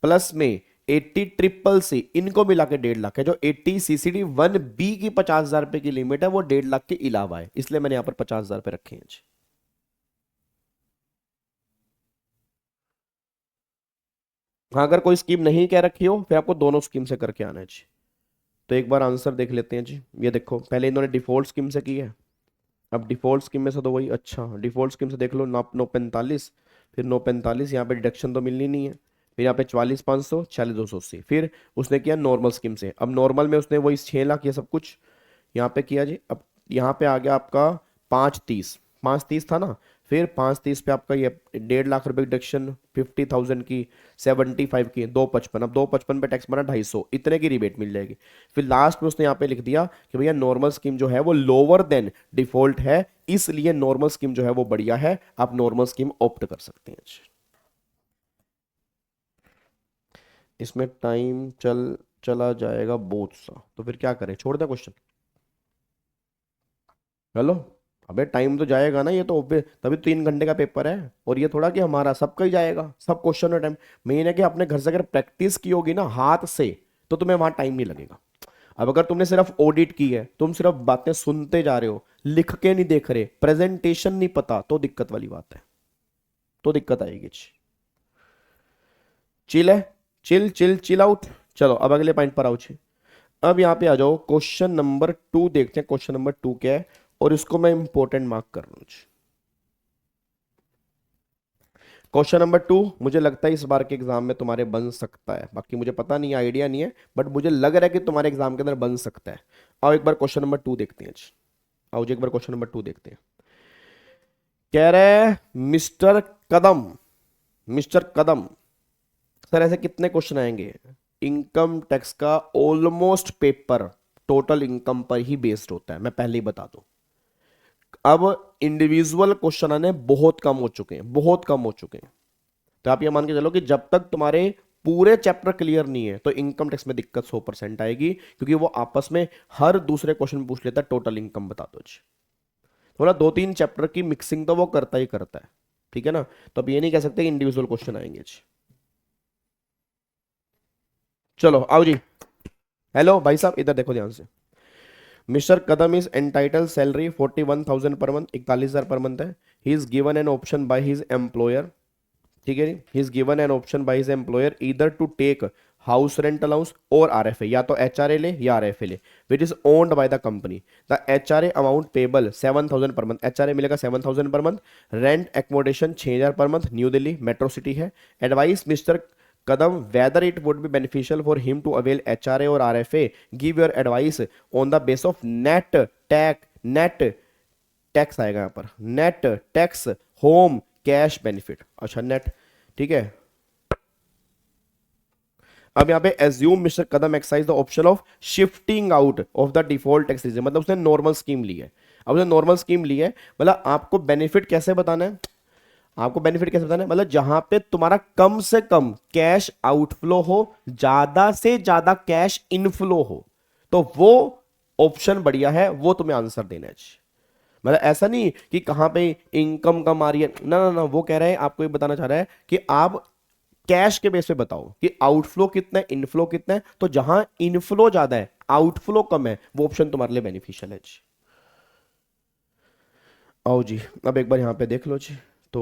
प्लस में 80 CCC, इनको मिला के 1.5 लाख है। जो 80 CCD1B की 50,000 रुपए की लिमिट है वो 1.5 लाख के अलावा है, इसलिए मैंने यहाँ पर 50,000 रुपए रखे हैं जी। हाँ, अगर कोई स्कीम नहीं कह रखी हो फिर आपको दोनों स्कीम से करके आना है जी। तो एक बार आंसर देख लेते हैं जी। ये देखो, पहले इन्होंने डिफॉल्ट स्कीम से की है, अब डिफॉल्ट स्कीम में से तो वही, अच्छा डिफॉल्ट स्कीम से देख लो, 945, फिर 945, यहाँ पे डिडक्शन तो मिलनी नहीं है, फिर यहाँ पे 44,500, 46,280, फिर उसने किया नॉर्मल स्कीम से। अब नॉर्मल में उसने वही 6 लाख ये सब कुछ यहाँ पे किया जी। अब यहाँ पे आ गया आपका 530, 530 था ना, फिर 530 पे आपका ये 1.5 लाख रुपए डिडक्शन, 50,000 की, 75 की, 255, अब 255 पे टैक्स बना 250, इतने की रिबेट मिल जाएगी। फिर लास्ट में उसने यहाँ पे लिख दिया कि भैया नॉर्मल स्कीम जो है वो लोअर देन डिफॉल्ट है, इसलिए नॉर्मल स्कीम जो है वो बढ़िया है, आप नॉर्मल स्कीम ऑप्ट कर सकते हैं। इसमें टाइम चला जाएगा बहुत सा, तो फिर क्या करें, छोड़ दे क्वेश्चन? हेलो, अबे टाइम तो जाएगा ना, ये तो तभी 3 घंटे का पेपर है, और ये थोड़ा कि हमारा सबका ही जाएगा, सब क्वेश्चन में टाइम। मेन है कि अपने घर से अगर प्रैक्टिस की होगी ना हाथ से, तो तुम्हें वहां टाइम नहीं लगेगा। अब अगर तुमने सिर्फ ऑडिट की है, तुम सिर्फ बातें सुनते जा रहे हो, लिख के नहीं देख रहे, प्रेजेंटेशन नहीं पता, तो दिक्कत वाली बात है, तो दिक्कत आएगी। चिल है, चिल चिल चिल आउट। चलो अब अगले पॉइंट पर आओ जी। अब यहाँ पे आ जाओ, क्वेश्चन नंबर 2 देखते हैं, क्वेश्चन नंबर 2 क्या है, और इसको मैं इंपॉर्टेंट मार्क कर रहा हूँ। क्वेश्चन नंबर 2 मुझे लगता है इस बार के एग्जाम में तुम्हारे बन सकता है, बाकी मुझे पता नहीं, आइडिया नहीं है, बट मुझे लग रहा है कि तुम्हारे एग्जाम के अंदर बन सकता है। आओ एक बार क्वेश्चन नंबर 2 देखते हैं जी। आओ जी एक बार क्वेश्चन नंबर 2 देखते हैं। कह रहे हैं मिस्टर कदम, मिस्टर कदम, सर ऐसे कितने क्वेश्चन आएंगे? इनकम टैक्स का ऑलमोस्ट पेपर टोटल इनकम पर ही बेस्ड होता है, मैं पहले ही बता दूं। अब इंडिविजुअल क्वेश्चन आने बहुत कम हो चुके हैं, बहुत कम हो चुके हैं। तो आप ये मान के चलो कि जब तक तुम्हारे पूरे चैप्टर क्लियर नहीं है तो इनकम टैक्स में दिक्कत 100% आएगी, क्योंकि वो आपस में हर दूसरे क्वेश्चन पूछ लेता है टोटल इनकम बता दो जी। थोड़ा 2-3 चैप्टर की मिक्सिंग तो वो करता ही करता है, ठीक है ना? तो अब ये नहीं कह सकते कि इंडिविजुअल क्वेश्चन आएंगे जी। चलो आओ जी। हेलो भाई साहब, इधर देखो ध्यान से। Mister Kadam is entitle salary 41,000 per month, 41,000 per month है। He is given an option by his employer, ठीक है जी, he is given an option by his employer either to take house rent allowance और आरएफए, या तो HRA ले या RFA ले, which is owned by the company. The HRA amount payable 7,000 per month, HRA मिलेगा 7,000 per month. Rent accommodation 6,000 per month, new Delhi metro city है। Advice mister Kadam whether it would be beneficial for him to avail HRA or RFA, give your advice on the base of net tax आएगा यहाँ पर, net tax home cash benefit, अच्छा net, ठीक है। अब यहाँ पे assume mister Kadam exercise the option of shifting out of the default tax regime, मतलब उसने नॉर्मल स्कीम ली है। अब उसने नॉर्मल स्कीम ली है, मतलब आपको बेनिफिट कैसे बताना है, आपको बेनिफिट कैसे बताना है, मतलब जहां पे तुम्हारा कम से कम कैश आउटफ्लो हो, ज्यादा से ज्यादा कैश इनफ्लो हो, तो वो ऑप्शन बढ़िया है, वो तुम्हें आंसर देना है। मतलब ऐसा नहीं कि कहां पे इनकम कम आ रही है, ना ना ना, वो कह रहे हैं, आपको ये बताना चाह रहा है कि आप कैश के बेस पे बताओ कि आउटफ्लो कितना है, इनफ्लो कितना है, तो जहां इनफ्लो ज्यादा है आउटफ्लो कम है, वो ऑप्शन तुम्हारे लिए बेनिफिशियल है जी। आओ जी, अब एक बार यहाँ पे देख लो जी। तो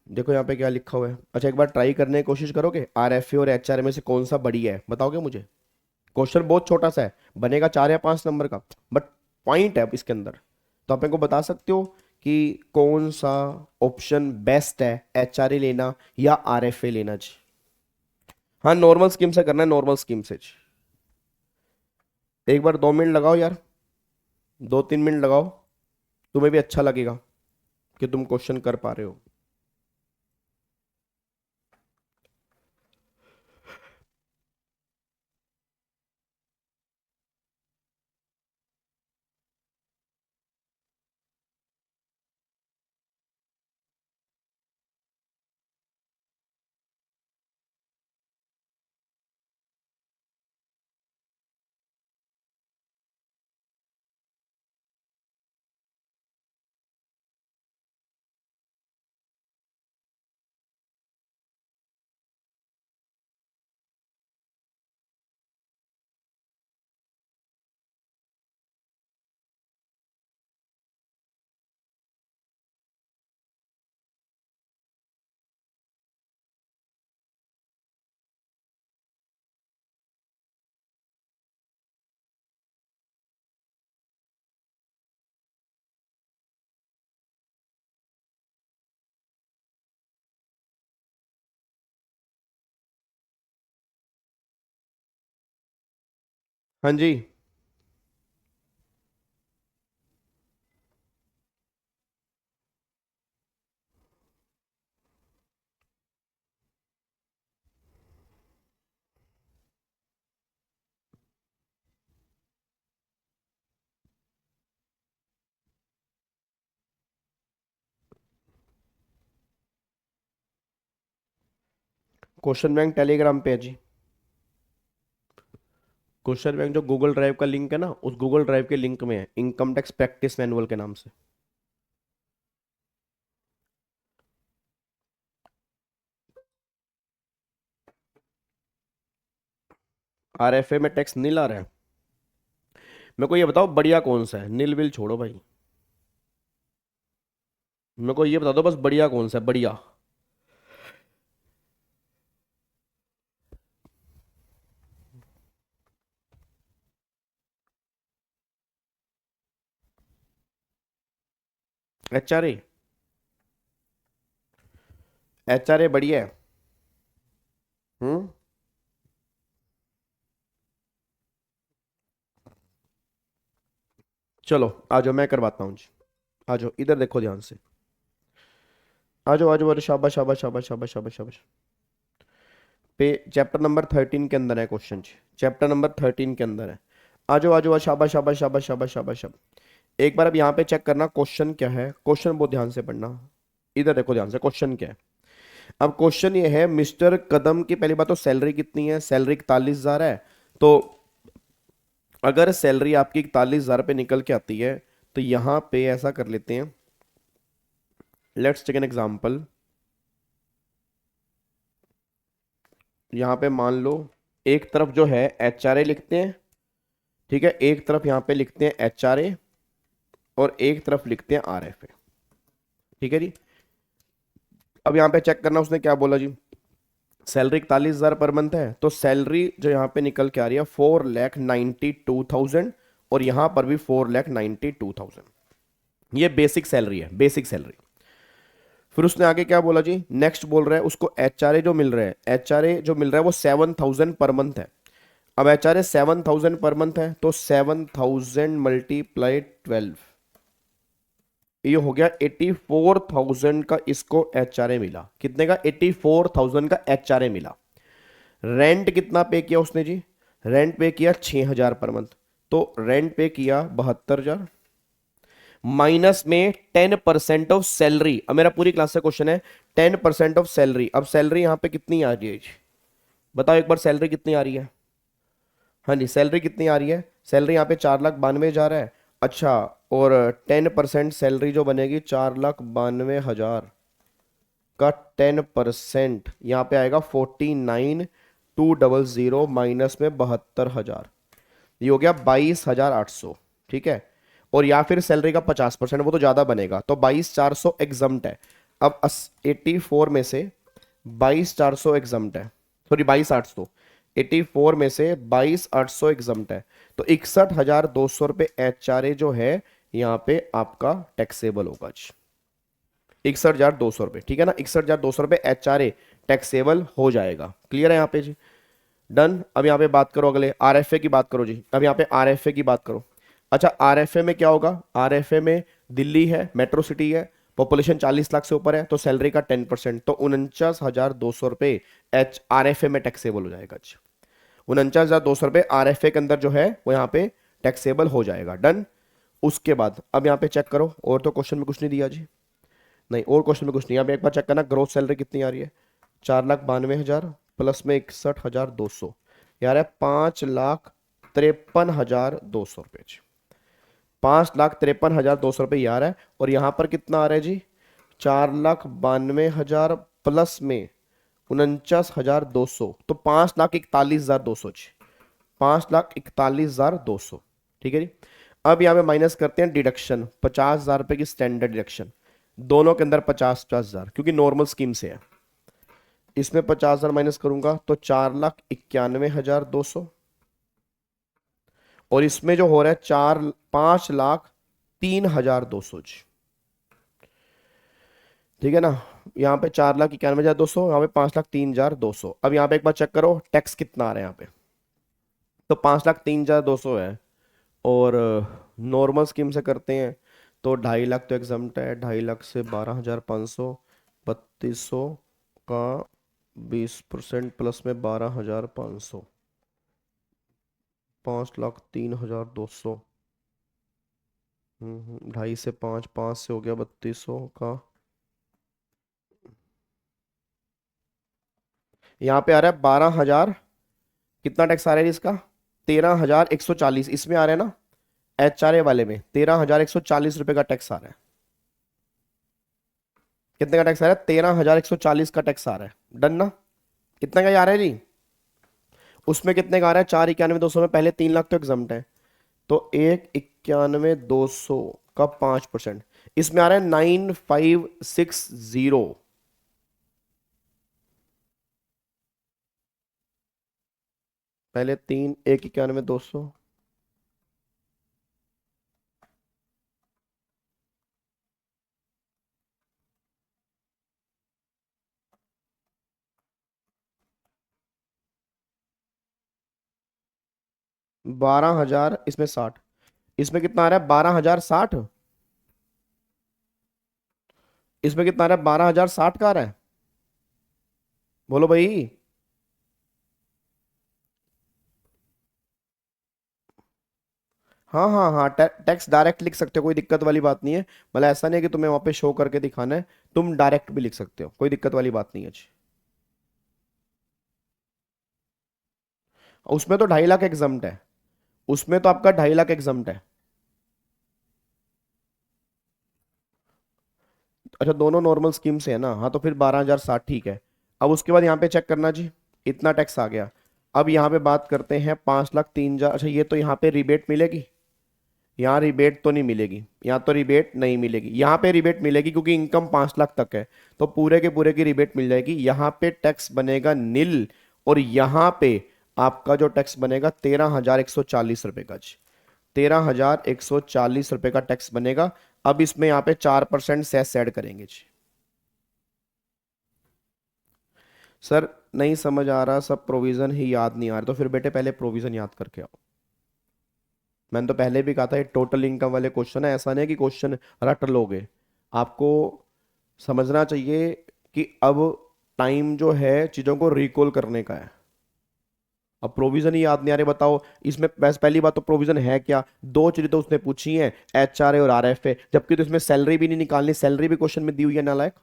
देखो यहाँ पे क्या लिखा हुआ है, अच्छा एक बार ट्राई करने की कोशिश करोगे, आरएफए और एचआरए में से कौन सा बढ़िया है बताओगे मुझे? क्वेश्चन बहुत छोटा सा है, बनेगा 4 या 5 नंबर का, बट पॉइंट है इसके अंदर। तो आप मेरे को बता सकते हो कि कौन सा ऑप्शन बेस्ट है, एचआरए लेना या आरएफए लेना जी? हाँ नॉर्मल स्कीम से करना है, नॉर्मल स्कीम से जी। एक बार 2 मिनट लगाओ यार, 2-3 मिनट लगाओ, तुम्हें भी अच्छा लगेगा कि तुम क्वेश्चन कर पा रहे हो। हाँ जी। क्वेश्चन बैंक टेलीग्राम पे है जी। क्वेश्चन बैंक जो गूगल ड्राइव का लिंक है ना, उस गूगल ड्राइव के लिंक में है, इनकम टैक्स प्रैक्टिस मैनुअल के नाम से। आरएफए में टैक्स नील आ रहा है। मेरे को ये बताओ बढ़िया कौन सा है, नील विल छोड़ो भाई। मेरे को ये बता दो बस बढ़िया कौन सा है, बढ़िया। एचआरए। एचआरए बढ़िया है। हम्म। चलो आ जाओ, मैं करवाता हूँ जी। आ जाओ इधर देखो ध्यान से। आ जाओ आ जाओ, अरे शाबाश शाबाश शाबाश शाबाश शाबाश शाबाश। पे चैप्टर नंबर 13 के अंदर है क्वेश्चन जी, चैप्टर नंबर 13 के अंदर है। आ जाओ आ जाओ, शाबाश शाबाश शाबाश शाबाश शाबाश शाबाश। एक बार अब यहाँ पे चेक करना क्वेश्चन क्या है, क्वेश्चन बहुत ध्यान से पढ़ना। इधर देखो ध्यान से क्वेश्चन क्या है। अब क्वेश्चन ये है, मिस्टर कदम की पहली बात तो सैलरी कितनी है, सैलरी 41,000 है। तो अगर सैलरी आपकी 41,000 पे निकल के आती है, तो यहां पे ऐसा कर लेते हैं, लेट्स टेक एन एग्जांपल। यहां पे मान लो एक तरफ जो है एचआरए लिखते हैं, ठीक है, एक तरफ यहां पे लिखते हैं एचआरए और एक तरफ लिखते हैं आरएफए। ठीक है जी। अब यहां पे चेक करना उसने क्या बोला जी। सैलरी 41,000 पर मंथ है, तो सैलरी जो यहाँ पे निकल के आ रही है 4,92,000, और यहां पर भी 4,92,000। ये बेसिक सैलरी है, बेसिक सैलरी। फिर उसने आगे क्या बोला जी, नेक्स्ट बोल रहा है उसको एचआरए जो मिल रहा है, एचआरए जो मिल रहा है वो 7,000 पर मंथ है। अब एचआरए 7,000 पर मंथ है, तो 7,000 मल्टीप्लाई 12, ये हो गया 84,000 का इसको एचआरए मिला। कितने का? 84,000 का एचआरए मिला। रेंट कितना पे किया उसने जी? रेंट पे किया 6,000 पर मंथ, तो रेंट पे किया 72,000, माइनस में 10% ऑफ सैलरी। अब मेरा पूरी क्लास से क्वेश्चन है, 10% ऑफ सैलरी। अब सैलरी यहां पे कितनी आ रही है जी? बताओ एक बार, सैलरी कितनी आ रही है? हाँ जी, सैलरी कितनी आ रही है? सैलरी यहाँ पे 4,92,000 जा रहा है। अच्छा, और 10% सैलरी जो बनेगी 4,92,000 का 10% यहाँ पे आएगा 49,200 माइनस में 72,000, ये हो गया 22,800। ठीक है। और या फिर सैलरी का 50%, वो तो ज्यादा बनेगा, तो 22,400 एग्जम्प्ट है। अब 84 में से 22,400 एग्जम्प्ट है, सॉरी 22,800, 84 में से 22,800 एग्जम्प्ट है, तो 61,200 रुपये एचआरए जो है यहाँ पे आपका टैक्सेबल होगा जी। 61,200 रुपये, ठीक है ना, 61,200 रुपये एचआरए टैक्सेबल हो जाएगा। क्लियर है यहाँ पे जी? डन। अब यहाँ पे बात करो, अगले आरएफए की बात करो जी। अब यहाँ पे आरएफए की बात करो। अच्छा, आरएफए में क्या होगा? आरएफए में दिल्ली है, मेट्रो सिटी है, पॉपुलेशन 40 लाख से ऊपर है, तो सैलरी का 10%, तो 49,200 रुपये एच आरएफए में टैक्सेबल हो जाएगा। अच्छा, 49,200 रुपये आरएफए के अंदर जो है वो यहाँ पे टैक्सेबल हो जाएगा। डन। उसके बाद अब यहाँ पे चेक करो, और तो क्वेश्चन में कुछ नहीं दिया जी, नहीं और क्वेश्चन में कुछ नहीं। अब एक बार चेक करना, ग्रोथ सैलरी कितनी आ रही है? 4,92,000 प्लस में 61,200, यार है 5,53,200 रुपये। 5,53,200 रुपये यार है। और यहां पर कितना आ रहा है जी? 4,92,000 प्लस में 49,200, तो 5,41,200 जी, 5,41,200। ठीक है जी। अब यहाँ पे माइनस करते हैं डिडक्शन, 50,000 रुपये की स्टैंडर्ड डिडक्शन, दोनों के अंदर 50,000 क्योंकि नॉर्मल स्कीम से है। इसमें 50,000 माइनस करूंगा तो 4,91,200, और इसमें जो हो रहा है 5,03,200 जी। ठीक है ना, यहाँ पे 4,91,200, यहाँ पे 5,03,200। अब यहाँ पे एक बार चेक करो टैक्स कितना आ रहा है यहाँ पे। तो 5,03,200 है। और नॉर्मल स्कीम से करते हैं तो 2.5 लाख तो एग्जाम्प्ट है, 2.5 लाख से 12,500, 3,200 का 20% प्लस में 12,500, 5,03,200। 2.5 से 5, 5 से हो गया 3,200 का। यहाँ पे आ रहा है 12,000। कितना टैक्स आ रहा है इसका? 13,140 इसमें आ रहा है ना, HRA वाले में 13,140 रुपए का टैक्स आ रहा है। कितने का टैक्स आ रहा है? 13,140 का टैक्स आ रहा है। डन ना? कितने का ही आ रहा है जी? उसमें कितने का आ रहा है? 4,91,200 में पहले 3 लाख तो एग्जाम्प्ट है, तो 1,91,200 का 5%। इसमें आ रहा है 9,560। पहले 3, 1,91,200। 12,000 इसमें 60। इसमें कितना आ रहा है? 12,060। इसमें कितना आ रहा है? 12,060 का आ रहा है। बोलो भाई। हाँ हाँ हाँ, टैक्स डायरेक्ट लिख सकते हो, कोई दिक्कत वाली बात नहीं है। मतलब ऐसा नहीं है कि तुम्हें वहां पे शो करके दिखाना है, तुम डायरेक्ट भी लिख सकते हो, कोई दिक्कत वाली बात नहीं है जी। उसमें तो 2.5 लाख एग्जाम्प्ट है। उसमें तो आपका 2.5 लाख एग्जाम्प्ट है। अच्छा, दोनों नॉर्मल स्कीम से है ना? हाँ, तो फिर 12,060 ठीक है। अब उसके बाद यहाँ पे चेक करना जी, इतना टैक्स आ गया। अब यहाँ पे बात करते हैं 5,03,000। अच्छा, ये तो यहाँ पे रिबेट मिलेगी? यहाँ रिबेट तो नहीं मिलेगी, यहाँ तो रिबेट नहीं मिलेगी। यहाँ पे रिबेट मिलेगी क्योंकि इनकम 5 लाख तक है, तो पूरे के पूरे की रिबेट मिल जाएगी। यहाँ पे टैक्स बनेगा नील, और यहाँ पे आपका जो टैक्स बनेगा 13,140 रुपए का जी। 13,140 रुपए का टैक्स बनेगा। अब इसमें यहाँ पे 4% सेस ऐड करेंगे जी। सर नहीं समझ आ रहा, सब प्रोविजन ही याद नहीं आ रहा। तो फिर बेटे पहले प्रोविजन याद करके आओ। मैंने तो पहले भी कहा था, ये टोटल इनकम वाले क्वेश्चन है, ऐसा नहीं है कि क्वेश्चन रट लोगे। आपको समझना चाहिए कि अब टाइम जो है चीजों को रिकॉल करने का है। अब प्रोविजन ही याद नहीं आ रहे, बताओ इसमें बस पहली बात तो प्रोविजन है क्या? दो चीजें तो उसने पूछी हैं, HRA और RFA, जबकि तो इसमें सैलरी भी नहीं निकालनी, सैलरी भी क्वेश्चन में दी हुई है नालायक।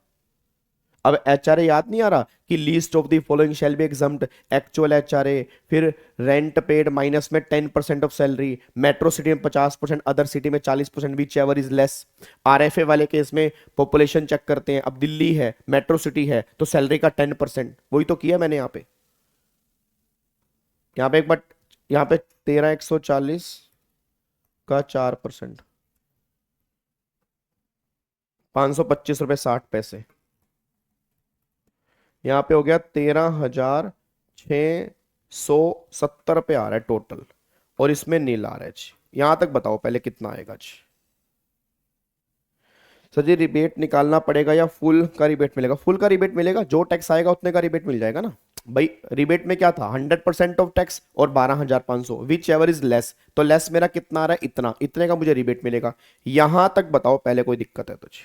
अब HRA याद नहीं आ रहा कि least of the following shall be exempt, actual HRA, फिर रेंट पेड माइनस में 10% ऑफ सैलरी, मेट्रो सिटी में 50%, अदर सिटी में 40%, which ever is less. RFA वाले केस में पॉपुलेशन चेक करते हैं, अब दिल्ली है, मेट्रो सिटी है, तो सैलरी का 10%, वही तो किया मैंने यहाँ पे एक बार। यहाँ पे 13,140 का 4%, 525 रुपये 60 पैसे। यहाँ पे हो गया 13,670 पे आ रहा है टोटल, और इसमें नील आ रहा है जी। यहां तक बताओ पहले कितना आएगा जी? सर जी रिबेट निकालना पड़ेगा या फुल का रिबेट मिलेगा? फुल का रिबेट मिलेगा, जो टैक्स आएगा उतने का रिबेट मिल जाएगा ना भाई। रिबेट में क्या था? 100% ऑफ टैक्स और 12,500, विच एवर इज लेस, तो लेस मेरा कितना आ रहा है? इतना, इतने का मुझे रिबेट मिलेगा। यहां तक बताओ पहले, कोई दिक्कत है तो जी।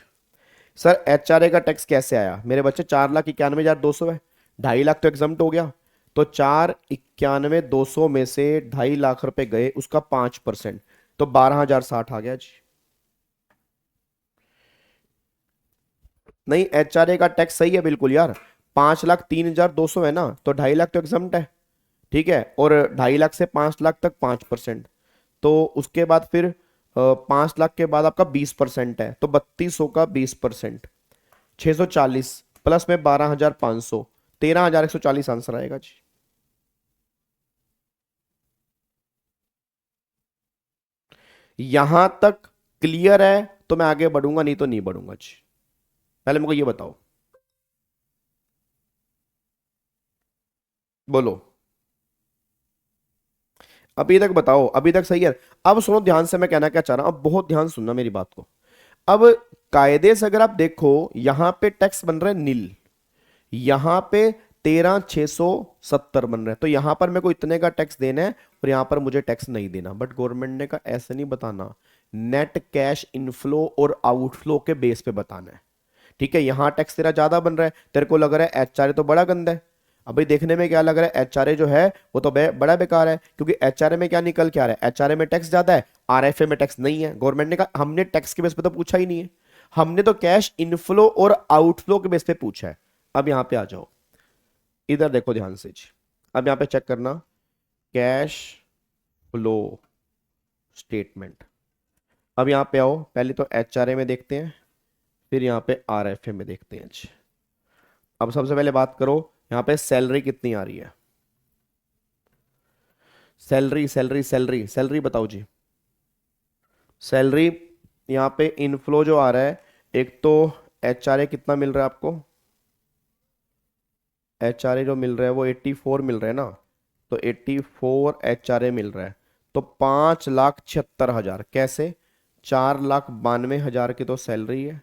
सर HRA का टैक्स कैसे आया मेरे बच्चे? 4,91,200 है, 2.5 लाख तो एग्जाम्प्ट हो गया, तो 4,91,200 में से 2.5 लाख रुपए गए, उसका 5%, तो 12,060 आ गया जी। नहीं, HRA का टैक्स सही है बिल्कुल यार, 5,03,200 है ना, तो 2.5 लाख तो एग्जाम्प्ट है, ठीक है, और 2.5 लाख से 5 लाख तक 5%, तो उसके बाद फिर 5 लाख के बाद आपका 20% है, तो 3,200 का 20%, 640 प्लस में 12,500, 13,140 आंसर आएगा जी। यहां तक क्लियर है तो मैं आगे बढ़ूंगा, नहीं तो नहीं बढ़ूंगा जी। पहले मुझे ये बताओ, बोलो अभी तक बताओ, अभी तक सही है? अब सुनो ध्यान से, मैं कहना क्या चाह रहा हूं, अब बहुत ध्यान सुनना मेरी बात को। अब कायदे से अगर आप देखो, यहां पे टैक्स बन रहा है नील, यहां पे 13,670 बन रहा है। तो यहां पर मेरे को इतने का टैक्स देना है और यहां पर मुझे टैक्स नहीं देना। बट गवर्नमेंट ने कहा ऐसे नहीं बताना, नेट कैश इनफ्लो और आउटफ्लो के बेस पे बताना है। ठीक है, यहां टैक्स तेरा ज्यादा बन रहा है, तेरे को लग रहा है एचआरए तो बड़ा गंदा है। अभी देखने में क्या लग रहा है, एचआरए जो है वो तो बड़ा बेकार है, क्योंकि एचआरए में क्या निकल के आ रहा है, एचआरए में टैक्स ज्यादा है, आरएफए में टैक्स नहीं है। गवर्नमेंट ने कहा हमने टैक्स के बेस पे तो पूछा ही नहीं है, हमने तो कैश इनफ्लो और आउटफ्लो के बेस पे पूछा है। अब यहां पे आ जाओ, इधर देखो ध्यान से जी। अब यहां पे चेक करना, कैश फ्लो स्टेटमेंट। अब यहां पे आओ, पहले तो एचआरए में देखते हैं, फिर यहां पे आरएफए में देखते हैं जी। अब सबसे पहले बात करो, यहां पे सैलरी कितनी आ रही है, सैलरी सैलरी सैलरी सैलरी बताओ जी। सैलरी यहां पे इनफ्लो जो आ रहा है, एक तो एचआरए कितना मिल रहा है आपको, एचआरए जो मिल रहा है वो 84 मिल रहा है ना, तो 84 एचआरए मिल रहा है। तो 5,76,000 कैसे, 4,92,000 की तो सैलरी है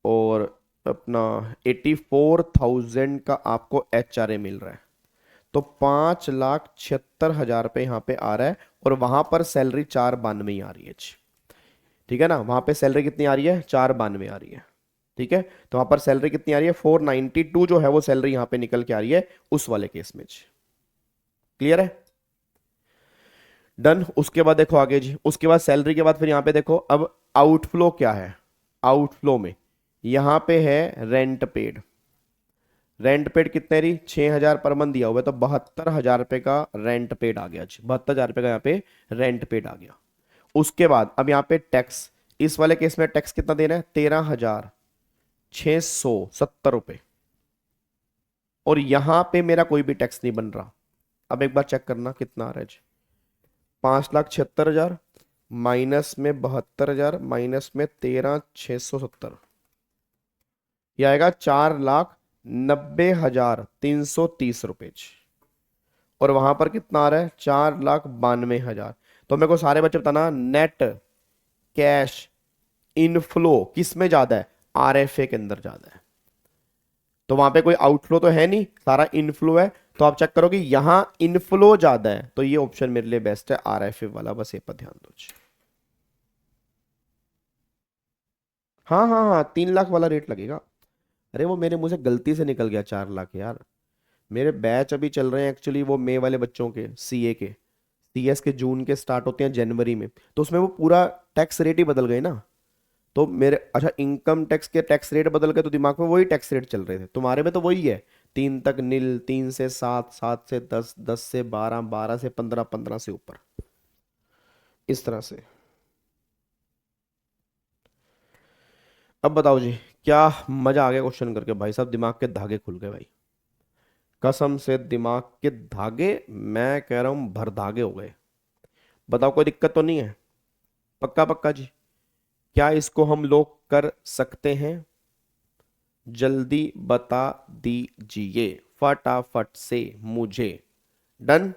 और अपना 84,000 का आपको एचआरए मिल रहा है। तो 5,76,000 पे यहाँ पे आ रहा है और वहां पर सैलरी 4,92 आ रही है जी। ठीक है ना, वहां पे सैलरी कितनी आ रही है, 4,92 आ रही है। ठीक है, तो वहां पर सैलरी कितनी आ रही है, 492 जो है वो सैलरी यहां पे निकल के आ रही है उस वाले केस में जी। क्लियर है, डन। उसके बाद देखो आगे जी, उसके बाद सैलरी के बाद फिर यहां पे देखो अब आउटफ्लो क्या है। आउटफ्लो में यहां पे है रेंट पेड। रेंट पेड कितने रही, 6,000 पर मंथ दिया हुआ है, तो 72,000 रुपए का रेंट पेड आ गया जी। 72,000 रुपए का यहाँ पे रेंट पेड आ गया। उसके बाद अब यहाँ पे टैक्स, इस वाले केस में टैक्स कितना देना है, 13,670 रुपए। और यहां पे मेरा कोई भी टैक्स नहीं बन रहा। अब एक बार चेक करना कितना आ रहा है जी, 5,76,000 माइनस में 72,000 माइनस में 13,670, यह आएगा 4,90,330 रुपए। और वहां पर कितना आ रहा है, 4,92,000। तो मेरे को सारे बच्चे बताना, नेट कैश इनफ्लो किस में ज्यादा है, आरएफए के अंदर ज्यादा है। तो वहां पे कोई आउटफ्लो तो है नहीं, सारा इनफ्लो है। तो आप चेक करोगे यहां इनफ्लो ज्यादा है, तो ये ऑप्शन मेरे लिए बेस्ट है, आरएफए वाला। बस ये पर ध्यान दो। हाँ हाँ हाँ, 3 लाख वाला रेट लगेगा। अरे वो मेरे मुंह से गलती से निकल गया 4 लाख यार। मेरे बैच अभी चल रहे हैं एक्चुअली वो मई वाले बच्चों के, सीए के। सीएस के जून के स्टार्ट होते हैं जनवरी में, तो उसमें वो पूरा टैक्स रेट ही बदल गए ना। तो मेरे अच्छा इनकम टैक्स के टैक्स रेट बदल गए, तो दिमाग में वही टैक्स रेट चल रहे थे। तुम्हारे में तो वही है, 3 तक नील, 3 से 7, 7 से 10, 10 से 12, 12 से 15, 15 से ऊपर, इस तरह से। अब बताओ जी, क्या मजा आ गया क्वेश्चन करके भाई साहब, दिमाग के धागे खुल गए भाई, कसम से दिमाग के धागे, मैं कह रहा हूं भर धागे हो गए। बताओ कोई दिक्कत तो नहीं है, पक्का पक्का जी। क्या इसको हम लोग कर सकते हैं, जल्दी बता दीजिए फटाफट से मुझे। डन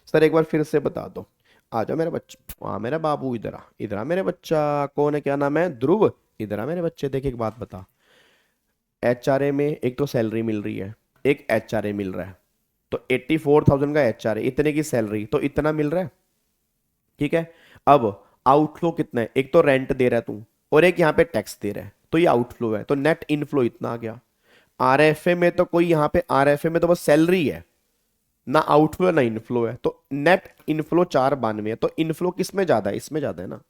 सर, एक बार फिर से बता दो। आ जाओ मेरा बच्चा, हाँ मेरा बाबू, इधर आ, इधर आ मेरे बच्चा। कौन है, क्या नाम है, ध्रुव। इधर आ मेरे बच्चे, देख एक बात बता। एचआरए में एक तो सैलरी मिल रही है, एक एचआरए मिल रहा है। तो 84,000 का एचआरए, इतने की सैलरी, तो इतना मिल रहा है। ठीक है, अब आउटफ्लो कितना है, एक तो रेंट दे रहा है तू और एक यहाँ पे टैक्स दे रहा है, तो ये आउटफ्लो है। तो नेट इनफ्लो इतना आ गया। आरएफए में तो कोई, यहाँ पे आरएफए में तो बस सैलरी है ना, आउटफ्लो ना इनफ्लो है। तो नेट इनफ्लो 4,92 है। तो इनफ्लो किस में ज्यादा है, इसमें ज्यादा है ना।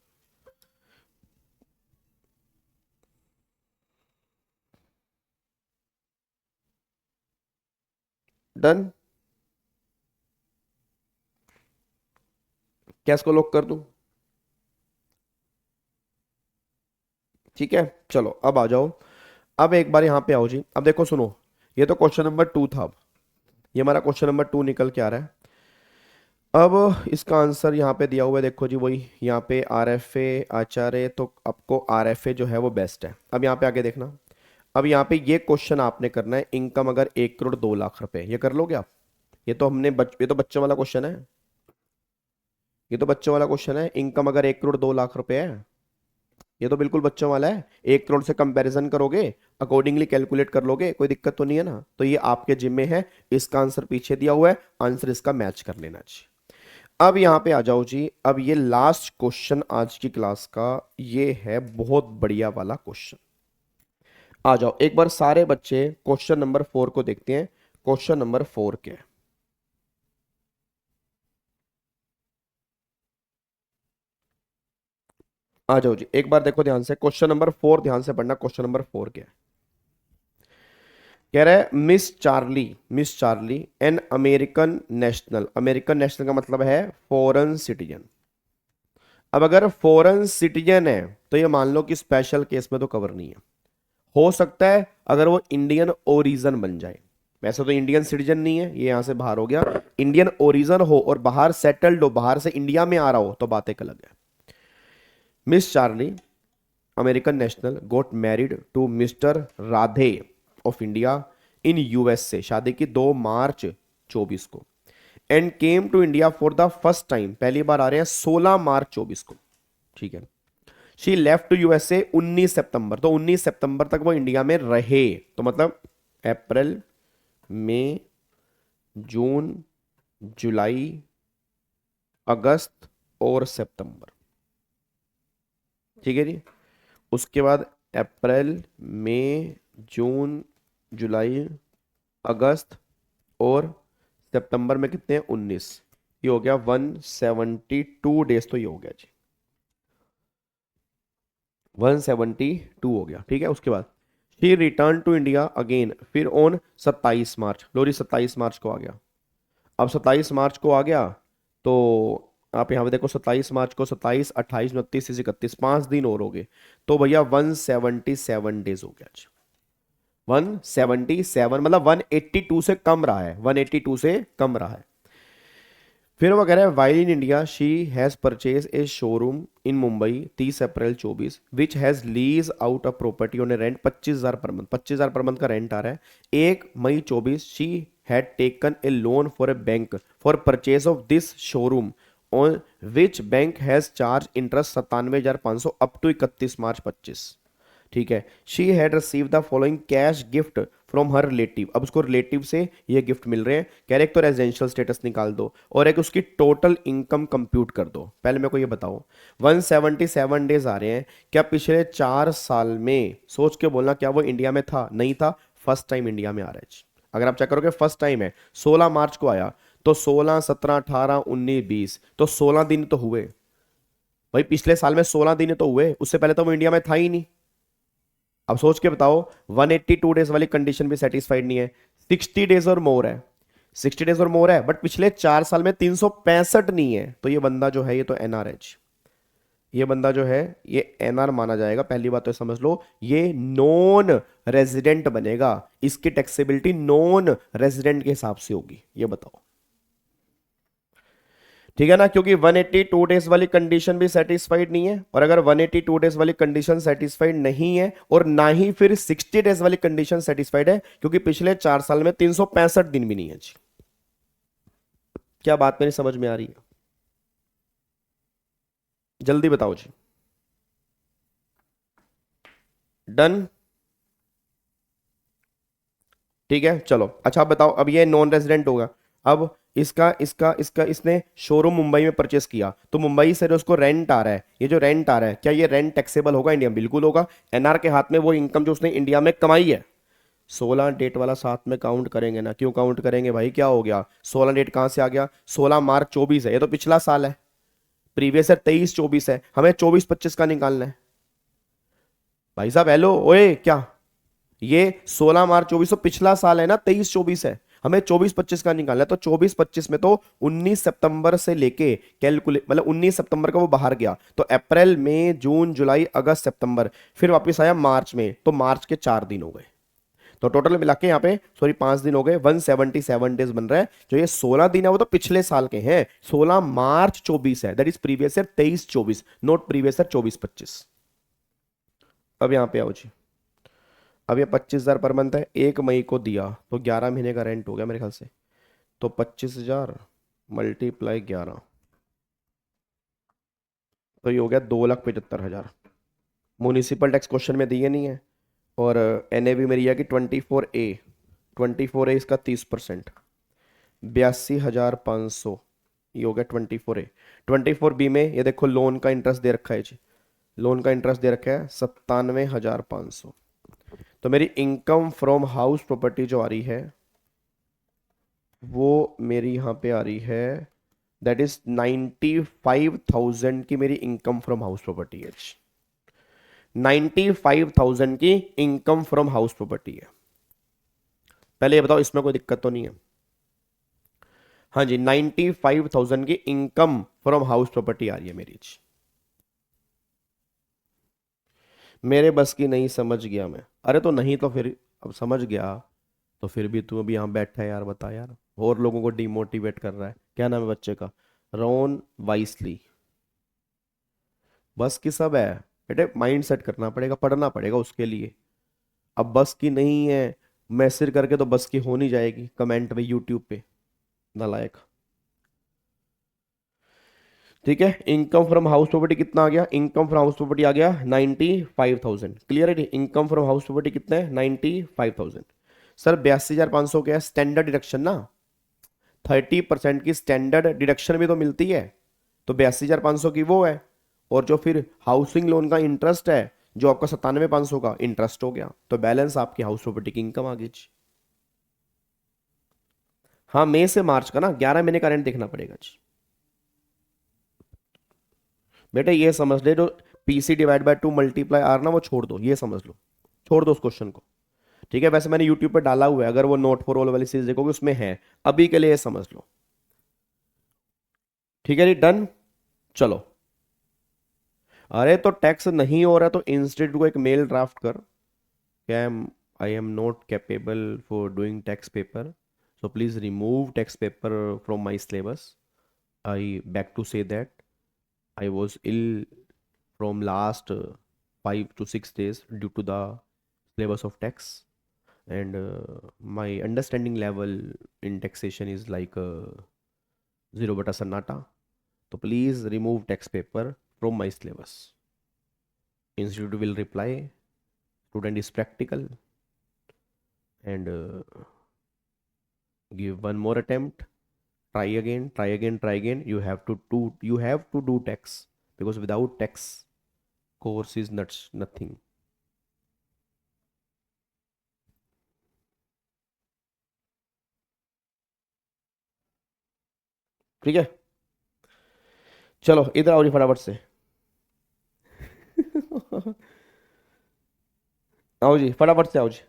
डन, क्या इसको लॉक कर दूं, ठीक है। चलो अब आ जाओ, अब एक बार यहां पे आओ जी। अब देखो सुनो, ये तो क्वेश्चन नंबर 2 था, अब ये हमारा क्वेश्चन नंबर 2 निकल के आ रहा है। अब इसका आंसर यहाँ पे दिया हुआ है, देखो जी, वही यहाँ पे आरएफए आचार्य, तो आपको आरएफए जो है वो बेस्ट है। अब यहाँ पे आगे देखना, अब यहाँ पे ये क्वेश्चन आपने करना है, इनकम अगर 1,02,00,000 रुपए, ये कर लोगे आप। ये तो हमने ये तो बच्चों वाला क्वेश्चन है, ये तो बच्चों वाला क्वेश्चन है। इनकम अगर 1,02,00,000 रुपए है, ये तो बिल्कुल बच्चों वाला है, 1 करोड़ से कंपैरिजन करोगे, अकॉर्डिंगली कैलकुलेट कर लोगे, कोई दिक्कत तो नहीं है ना। तो ये आपके जिम में है, इसका आंसर पीछे दिया हुआ है, आंसर इसका मैच कर लेना चाहिए। अब यहां पे आ जाओ जी, अब ये लास्ट क्वेश्चन आज की क्लास का, ये है बहुत बढ़िया वाला क्वेश्चन। आ जाओ एक बार सारे बच्चे क्वेश्चन नंबर 4 को देखते हैं। क्वेश्चन नंबर 4 क्या है? आ जाओ जी, एक बार देखो ध्यान से क्वेश्चन नंबर 4, ध्यान से पढ़ना। क्वेश्चन नंबर 4 क्या है? कह रहा है miss Charlie an American national. American national का मतलब है फॉरेन सिटीजन। अब अगर फॉरेन सिटीजन है तो ये मान लो कि स्पेशल केस में तो कवर नहीं है। हो सकता है अगर वो इंडियन ओरिजिन बन जाए, वैसे तो इंडियन सिटीजन नहीं है, ये यहां से बाहर हो गया। इंडियन ओरिजिन हो और बाहर सेटल्ड हो, बाहर से इंडिया में आ रहा हो, तो बात एक अलग है। Miss Charlie American national got married to mister Radhe of India in USA. शादी की 2 मार्च 24 को। And came to India for the first time, पहली बार आ रहे हैं 16 मार्च 24 को। ठीक है। शी लेफ्ट टू यूएसए 19 सितंबर, तो 19 सितंबर तक वो इंडिया में रहे, तो मतलब अप्रैल, मई, जून, जुलाई, अगस्त और सितंबर। ठीक है जी। उसके बाद अप्रैल, मई, जून, जुलाई, अगस्त और सितंबर में कितने हैं? 19। ये हो गया 172 डेज, तो ये हो गया जी 172 हो गया। ठीक है। उसके बाद she return to India again, फिर ऑन 27 मार्च। लोरी 27 मार्च को आ गया। अब 27 मार्च को आ गया तो आप यहाँ पे देखो 27 मार्च को, 27, 28, 29, 31, 5 दिन और हो गए, तो भैया 177 डेज हो गया जी। 177 मतलब 182 से कम रहा है, 182 से कम रहा है। फिर वो कह रहा है while in India she has purchase a showroom in Mumbai 30 April 24 which has lease out a property on A rent 25,000 per month. 25,000 per month का रेंट आ रहा है। 1 मई 24 she had taken a loan for a bank for purchase of this showroom on which bank has charge interest 97,500 up to 31 March 25। ठीक है। She had receive the following cash gift from her relative. अब उसको relative से ये gift मिल रहे हैं। कह रहे एक तो रेजिडेंशियल स्टेटस निकाल दो और एक उसकी टोटल इनकम कंप्यूट कर दो। पहले मेरे को ये बताओ 177 डेज आ रहे हैं, क्या पिछले 4 साल में, सोच के बोलना, क्या वो इंडिया में था? नहीं था, फर्स्ट टाइम इंडिया में आ रहा है। अगर आप चेक करोगे फर्स्ट टाइम है, 16 मार्च को आया, तो 16, 17, 18, 19, 20, तो 16 दिन तो हुए भाई। पिछले साल में 16 दिन तो हुए, उससे पहले तो वो इंडिया में था ही नहीं। अब सोच के बताओ 182 डेज वाली कंडीशन भी सेटिस्फाइड नहीं है, 60 डेज और मोर है, 60 डेज और मोर है, बट पिछले 4 साल में 365 नहीं है, तो ये बंदा जो है ये तो एनआरएच, ये बंदा जो है ये एनआर माना जाएगा। पहली बात तो समझ लो, ये नॉन रेजिडेंट बनेगा, इसकी टैक्सेबिलिटी नॉन रेजिडेंट के हिसाब से होगी। ये बताओ ठीक है ना, क्योंकि 182 डेज वाली कंडीशन भी सेटिस्फाइड नहीं है, और अगर 182 डेज वाली कंडीशन सेटिस्फाइड नहीं है और ना ही फिर 60 डेज वाली कंडीशन सेटिस्फाइड है, क्योंकि पिछले 4 साल में 365 दिन भी नहीं है जी। क्या बात मेरी समझ में आ रही है? जल्दी बताओ जी। डन। ठीक है चलो। अच्छा आप बताओ, अब ये नॉन रेजिडेंट होगा। अब इसका इसका इसका इसने शोरूम मुंबई में परचेस किया, तो मुंबई से जो उसको रेंट आ रहा है, ये जो रेंट आ रहा है, क्या ये रेंट टैक्सेबल होगा इंडिया में? बिल्कुल होगा। एनआर के हाथ में वो इनकम जो उसने इंडिया में कमाई है। 16 डेट वाला साथ में काउंट करेंगे ना? क्यों काउंट करेंगे भाई, क्या हो गया? 16 डेट कहां से आ गया? 16 मार्च 24 है, ये तो पिछला साल है। प्रीवियस है 23 24 है, हमें 24 25 का निकालना है। भाई साहब हेलो, ओए क्या, ये 16 मार्च 24 तो पिछला साल है ना, 23 24 है, हमें 24 25 का निकालना है। तो 24 25 में तो 19 सितंबर से लेके कैलकुलेट, मतलब 19 सितंबर का वो बाहर गया, तो अप्रैल, मई, जून, जुलाई, अगस्त, सितंबर, फिर वापस आया मार्च में, तो मार्च के 4 दिन हो गए। तो टोटल मिला के यहाँ पे सॉरी 5 दिन हो गए, 177 डेज बन रहा है। जो ये 16 दिन है वो तो पिछले साल के हैं, 16 मार्च 24 है, that is previous year 23 24, not previous year 24 25। अब यहाँ पे आओ जी। अब ये 25,000 पर मंथ है, 1 मई को दिया तो 11 महीने का रेंट हो गया मेरे ख्याल से, तो 25,000 मल्टीप्लाई 11, तो ये हो गया 2,75,000। म्यूनिसिपल टैक्स क्वेश्चन में दिए नहीं है। और NAV मेरी है कि 24A इसका 30%, 82,500 ये हो गया 24A। 24B में ये देखो लोन का इंटरेस्ट दे रखा है जी, लोन का इंटरेस्ट दे रखा है 97,500। तो मेरी इनकम फ्रॉम हाउस प्रॉपर्टी जो आ रही है वो मेरी यहाँ पे आ रही है, दैट इज 95,000 की मेरी इनकम फ्रॉम हाउस प्रॉपर्टी है। 95,000 की इनकम फ्रॉम हाउस प्रॉपर्टी है। पहले ये बताओ इसमें कोई दिक्कत तो नहीं है? हाँ जी, 95,000 की इनकम फ्रॉम हाउस प्रॉपर्टी आ रही है मेरी जी। मेरे बस की नहीं, समझ गया मैं। अरे तो नहीं तो फिर, अब समझ गया तो फिर भी तू अभी यहाँ बैठा है यार, बता यार, और लोगों को डिमोटिवेट कर रहा है। क्या नाम है बच्चे का? Ron wisely. बस की सब है बेटे, माइंड सेट करना पड़ेगा, पढ़ना पड़ेगा उसके लिए। अब बस की नहीं है मैसेज करके तो बस की हो नहीं जाएगी, कमेंट में यूट्यूब पे, नालायक। ठीक है, इनकम फ्रॉम हाउस प्रॉपर्टी कितना आ गया? इनकम फ्रॉम हाउस प्रॉपर्टी आ गया 95,000। क्लियर है? इनकम फ्रॉम हाउस प्रॉपर्टी कितना है? 95,000। सर 82,500 क्या है? स्टैंडर्ड डिडक्शन ना, 30% की स्टैंडर्ड डिडक्शन भी तो मिलती है, तो 82,500 की वो है। और जो फिर हाउसिंग लोन का इंटरेस्ट है जो आपका 97,500 का इंटरेस्ट हो गया, तो बैलेंस आपकी हाउस प्रॉपर्टी की इनकम आ गई जी। हाँ, मई से मार्च का ना, 11 महीने का रेंट देखना पड़ेगा जी। बेटे ये समझ ले, जो PC/2 मल्टीप्लाई आर ना, वो छोड़ दो, ये समझ लो, छोड़ दो उस क्वेश्चन को। ठीक है, वैसे मैंने यूट्यूब पे डाला हुआ है, अगर वो नोट फॉर ऑल वाली चीज देखोगे उसमें है। अभी के लिए ये समझ लो। ठीक है जी, डन। चलो, अरे तो टैक्स नहीं हो रहा तो इंस्टीट्यूट को एक मेल ड्राफ्ट कर, क्या I am not capable for doing tax paper, so please remove tax paper from my syllabus. I back to say that I was ill from last 5 to 6 days due to the syllabus of tax, and my understanding level in taxation is like 0 bata sannata. So please remove tax paper from my syllabus. Institute will reply, student is practical, and give one more attempt. Try again, try again, try again. You have to do tax, because without tax course is nothing. ठीक है, चलो इधर आओ जी फटाफट से। आओ जी फटाफट से आओ जी।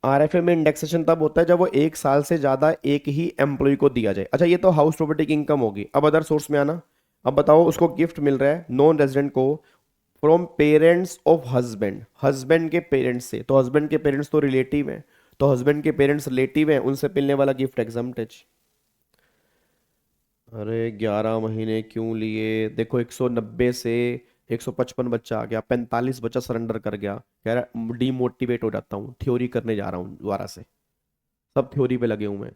RFA में इंडेक्सेशन तब होता है जब वो 1 साल से ज्यादा एक ही एम्प्लॉय को दिया जाए। अच्छा, ये तो हाउस प्रॉपर्टी की इनकम होगी। अब अदर सोर्स में आना। अब बताओ, उसको गिफ्ट मिल रहा है नॉन रेजिडेंट को from parents of husband, husband के पेरेंट्स से। तो हस्बैंड के पेरेंट्स तो रिलेटिव हैं, तो हस्बैंड के पेरेंट्स रिलेटिव हैं, उनसे मिलने वाला गिफ्ट एग्जम्प्ट है। अरे 11 महीने क्यों लिए? देखो 190 से 155 बच्चा आ गया, 45 बच्चा सरेंडर कर गया, कह रहा डीमोटिवेट हो जाता हूँ, थ्योरी करने जा रहा हूँ दोबारा से। सब थ्योरी पे लगे हुए हैं।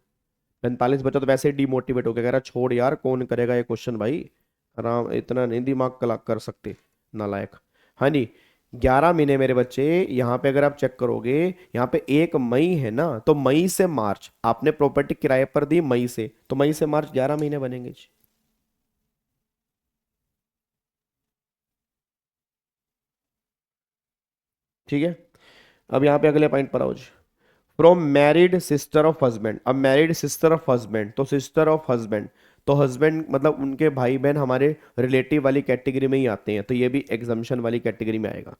45 बच्चा तो वैसे ही डीमोटिवेट हो गया, कह रहा छोड़ यार, कौन करेगा ये क्वेश्चन भाई, आराम, इतना नहीं दिमाग कला कर सकते, नालायक। हाँ जी, 11 महीने मेरे बच्चे। यहाँ पे अगर आप चेक करोगे, यहाँ पे 1 मई है ना, तो मई से मार्च आपने प्रॉपर्टी किराए पर दी, मई से, तो मई से मार्च 11 महीने बनेंगे जी। ठीक है, अब यहाँ पे अगले पॉइंट पर आओ जी। From married sister of husband. अब मैरिड सिस्टर ऑफ हस्बैंड, तो सिस्टर ऑफ हस्बैंड, तो हस्बैंड मतलब उनके भाई बहन हमारे रिलेटिव वाली कैटेगरी में ही आते हैं, तो ये भी एग्जाम्पशन वाली कैटेगरी में आएगा।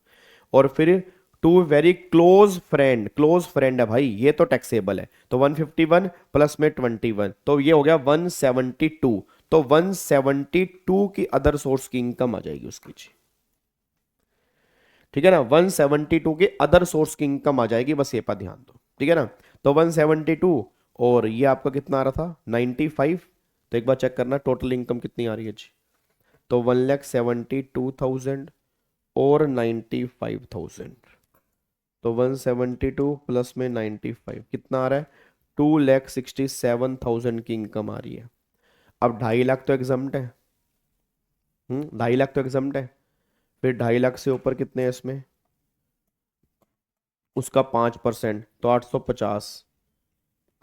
और फिर टू वेरी क्लोज फ्रेंड है भाई, ये तो टैक्सेबल है, तो 151 प्लस में 21, तो ये हो गया 172। तो 172 की अदर सोर्स की इनकम आ जाएगी उसकी जी। ठीक है ना, 172 के अदर सोर्स की इनकम आ जाएगी, बस ये पर ध्यान दो। ठीक है ना, तो 172 और ये आपका कितना आ रहा था 95। तो एक बार चेक करना टोटल इनकम कितनी आ रही है जी। तो 1,72,000 और 95,000, तो 172 प्लस में 95 कितना आ रहा है? 2,67,000 की इनकम आ रही है। अब 2.5 लाख तो एग्जम्प्ट है, 2.5 लाख तो एग्जम्प्ट है। फिर 2.5 लाख से ऊपर कितने हैं इसमें, उसका 5%, तो 850।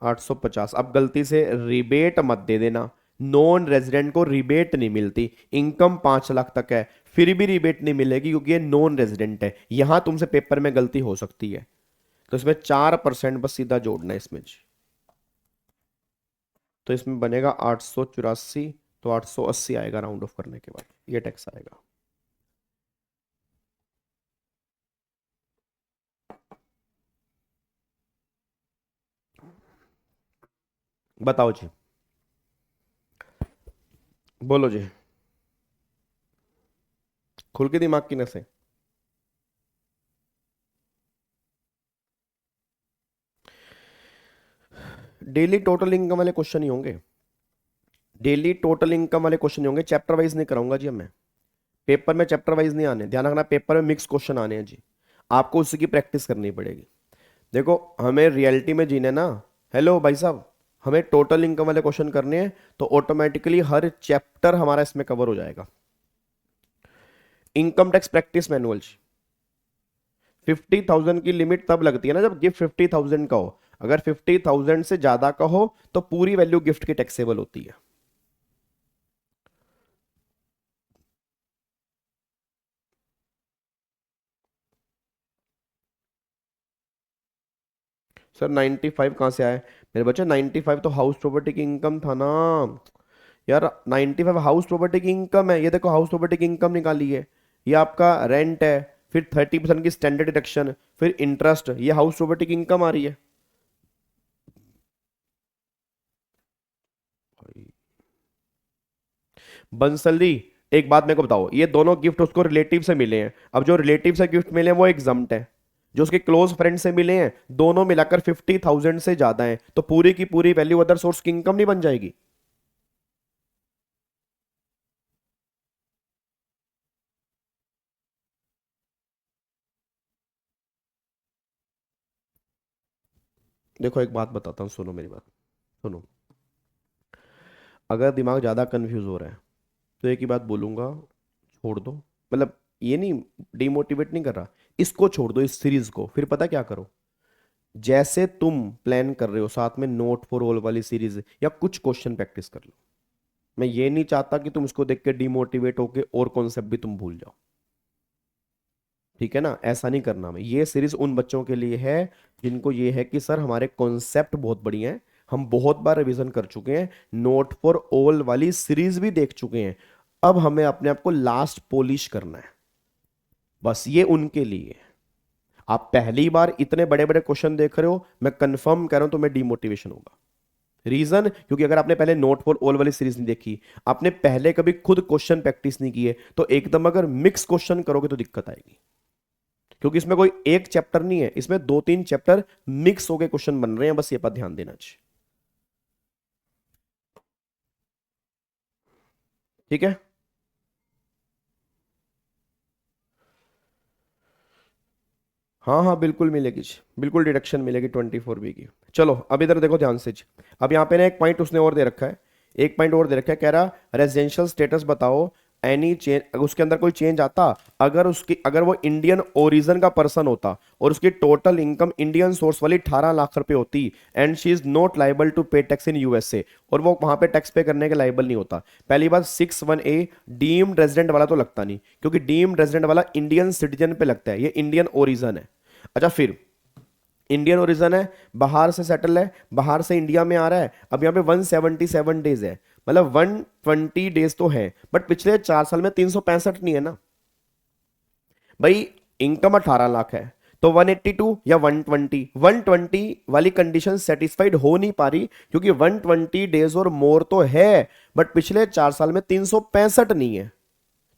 850। अब गलती से रिबेट मत दे देना, नॉन रेजिडेंट को रिबेट नहीं मिलती, इनकम 5 लाख तक है फिर भी रिबेट नहीं मिलेगी क्योंकि ये नॉन रेजिडेंट है। यहां तुमसे पेपर में गलती हो सकती है, तो इसमें 4% बस सीधा जोड़ना है इसमें जी। तो इसमें बनेगा 884, तो 880 आएगा राउंड ऑफ करने के बाद, ये टैक्स आएगा। बताओ जी, बोलो जी, खुल के दिमाग की नसें। डेली टोटल इनकम वाले क्वेश्चन ही होंगे, डेली टोटल इनकम वाले क्वेश्चन होंगे, चैप्टर वाइज नहीं कराऊंगा जी। अब मैं पेपर में चैप्टर वाइज नहीं आने, ध्यान रखना, पेपर में मिक्स क्वेश्चन आने हैं जी, आपको उसी की प्रैक्टिस करनी पड़ेगी। देखो हमें रियलिटी में जीने ना, हेलो भाई साहब, हमें टोटल इनकम वाले क्वेश्चन करने हैं, तो ऑटोमेटिकली हर चैप्टर हमारा इसमें कवर हो जाएगा। इनकम टैक्स प्रैक्टिस मैनुअल, 50,000 की लिमिट तब लगती है ना जब गिफ्ट 50,000 का हो, अगर 50,000 से ज्यादा का हो तो पूरी वैल्यू गिफ्ट की टैक्सेबल होती है। सर 95 कहाँ से आए मेरे बच्चे, 95 तो हाउस प्रॉपर्टी की इनकम था ना यार, 95 हाउस प्रॉपर्टी की इनकम है। ये देखो हाउस प्रॉपर्टी की इनकम निकाली है, ये आपका रेंट है, फिर 30% की स्टैंडर्ड डिडक्शन, फिर इंटरेस्ट, ये हाउस प्रॉपर्टी की इनकम आ रही है। बंसली, एक बात मेरे को बताओ, ये दोनों गिफ्ट उसको रिलेटिव से मिले हैं, अब जो रिलेटिव से गिफ्ट मिले हैं वो एग्जम्प्ट है, जो उसके क्लोज फ्रेंड से मिले हैं दोनों मिलाकर 50,000 से ज्यादा है, तो पूरी की पूरी वैल्यू अदर सोर्स की इनकम नहीं बन जाएगी। देखो एक बात बताता हूँ, सुनो मेरी बात, सुनो, अगर दिमाग ज़्यादा कंफ्यूज हो रहा है तो एक ही बात बोलूंगा, छोड़ दो, मतलब ये नहीं, डिमोटिवेट नहीं कर रहा, इसको छोड़ दो, इस सीरीज को, फिर पता क्या करो, जैसे तुम प्लान कर रहे हो साथ में नोट फॉर ऑल वाली सीरीज या कुछ क्वेश्चन प्रैक्टिस कर लो। मैं ये नहीं चाहता कि तुम इसको देख के डिमोटिवेट होके और कॉन्सेप्ट भी तुम भूल जाओ, ठीक है ना, ऐसा नहीं करना। मैं ये सीरीज उन बच्चों के लिए है जिनको ये है कि सर हमारे कॉन्सेप्ट बहुत बढ़िया हैं, हम बहुत बार रिवीजन कर चुके हैं, नोट फॉर ऑल वाली सीरीज भी देख चुके हैं, अब हमें अपने आप को लास्ट पॉलिश करना है, बस ये उनके लिए है। आप पहली बार इतने बड़े बड़े क्वेश्चन देख रहे हो, मैं कंफर्म कह रहा हूं तुम्हें डिमोटिवेशन होगा। रीजन, क्योंकि अगर आपने पहले नोट फॉर ऑल वाली सीरीज नहीं देखी, आपने पहले कभी खुद क्वेश्चन प्रैक्टिस नहीं किए, तो एकदम अगर मिक्स क्वेश्चन करोगे तो दिक्कत आएगी, क्योंकि इसमें कोई एक चैप्टर नहीं है, इसमें 2-3 चैप्टर मिक्स होके क्वेश्चन बन रहे हैं, बस ये पर ध्यान देना चाहिए, ठीक है। हाँ हाँ बिल्कुल मिलेगी जी, बिल्कुल डिडक्शन मिलेगी 24B की। चलो अब इधर देखो ध्यान से जी, अब यहाँ पे ना एक पॉइंट उसने और दे रखा है, एक पॉइंट और दे रखा है, कह रहा रेजिडेंशियल स्टेटस बताओ, एनी चेंज, उसके अंदर कोई चेंज आता, अगर वो इंडियन ओरिजिन का पर्सन होता और उसकी टोटल इनकम इंडियन सोर्स वाली 18 लाख रुपए होती, and she is not liable to pay tax in USA, और वो वहां पे टैक्स पे करने के लाइबल नहीं होता। पहली बात 61A डीम्ड रेजिडेंट वाला तो लगता नहीं, क्योंकि डीम्ड रेजिडेंट वाला इंडियन सिटीजन पे लगता है, ये इंडियन ओरिजिन है। अच्छा फिर इंडियन ओरिजिन है, बाहर से सेटल है, बाहर से इंडिया में आ रहा है, अब यहाँ पे 177 डेज है, मतलब 120 डेज तो है, बट पिछले 4 साल में 365 नहीं है ना भाई, इनकम 18 लाख है, तो 182 या 120, 120 वाली कंडीशन सेटिस्फाइड हो नहीं पा रही, क्योंकि 120 डेज और मोर तो है, बट पिछले 4 साल में 365 नहीं है,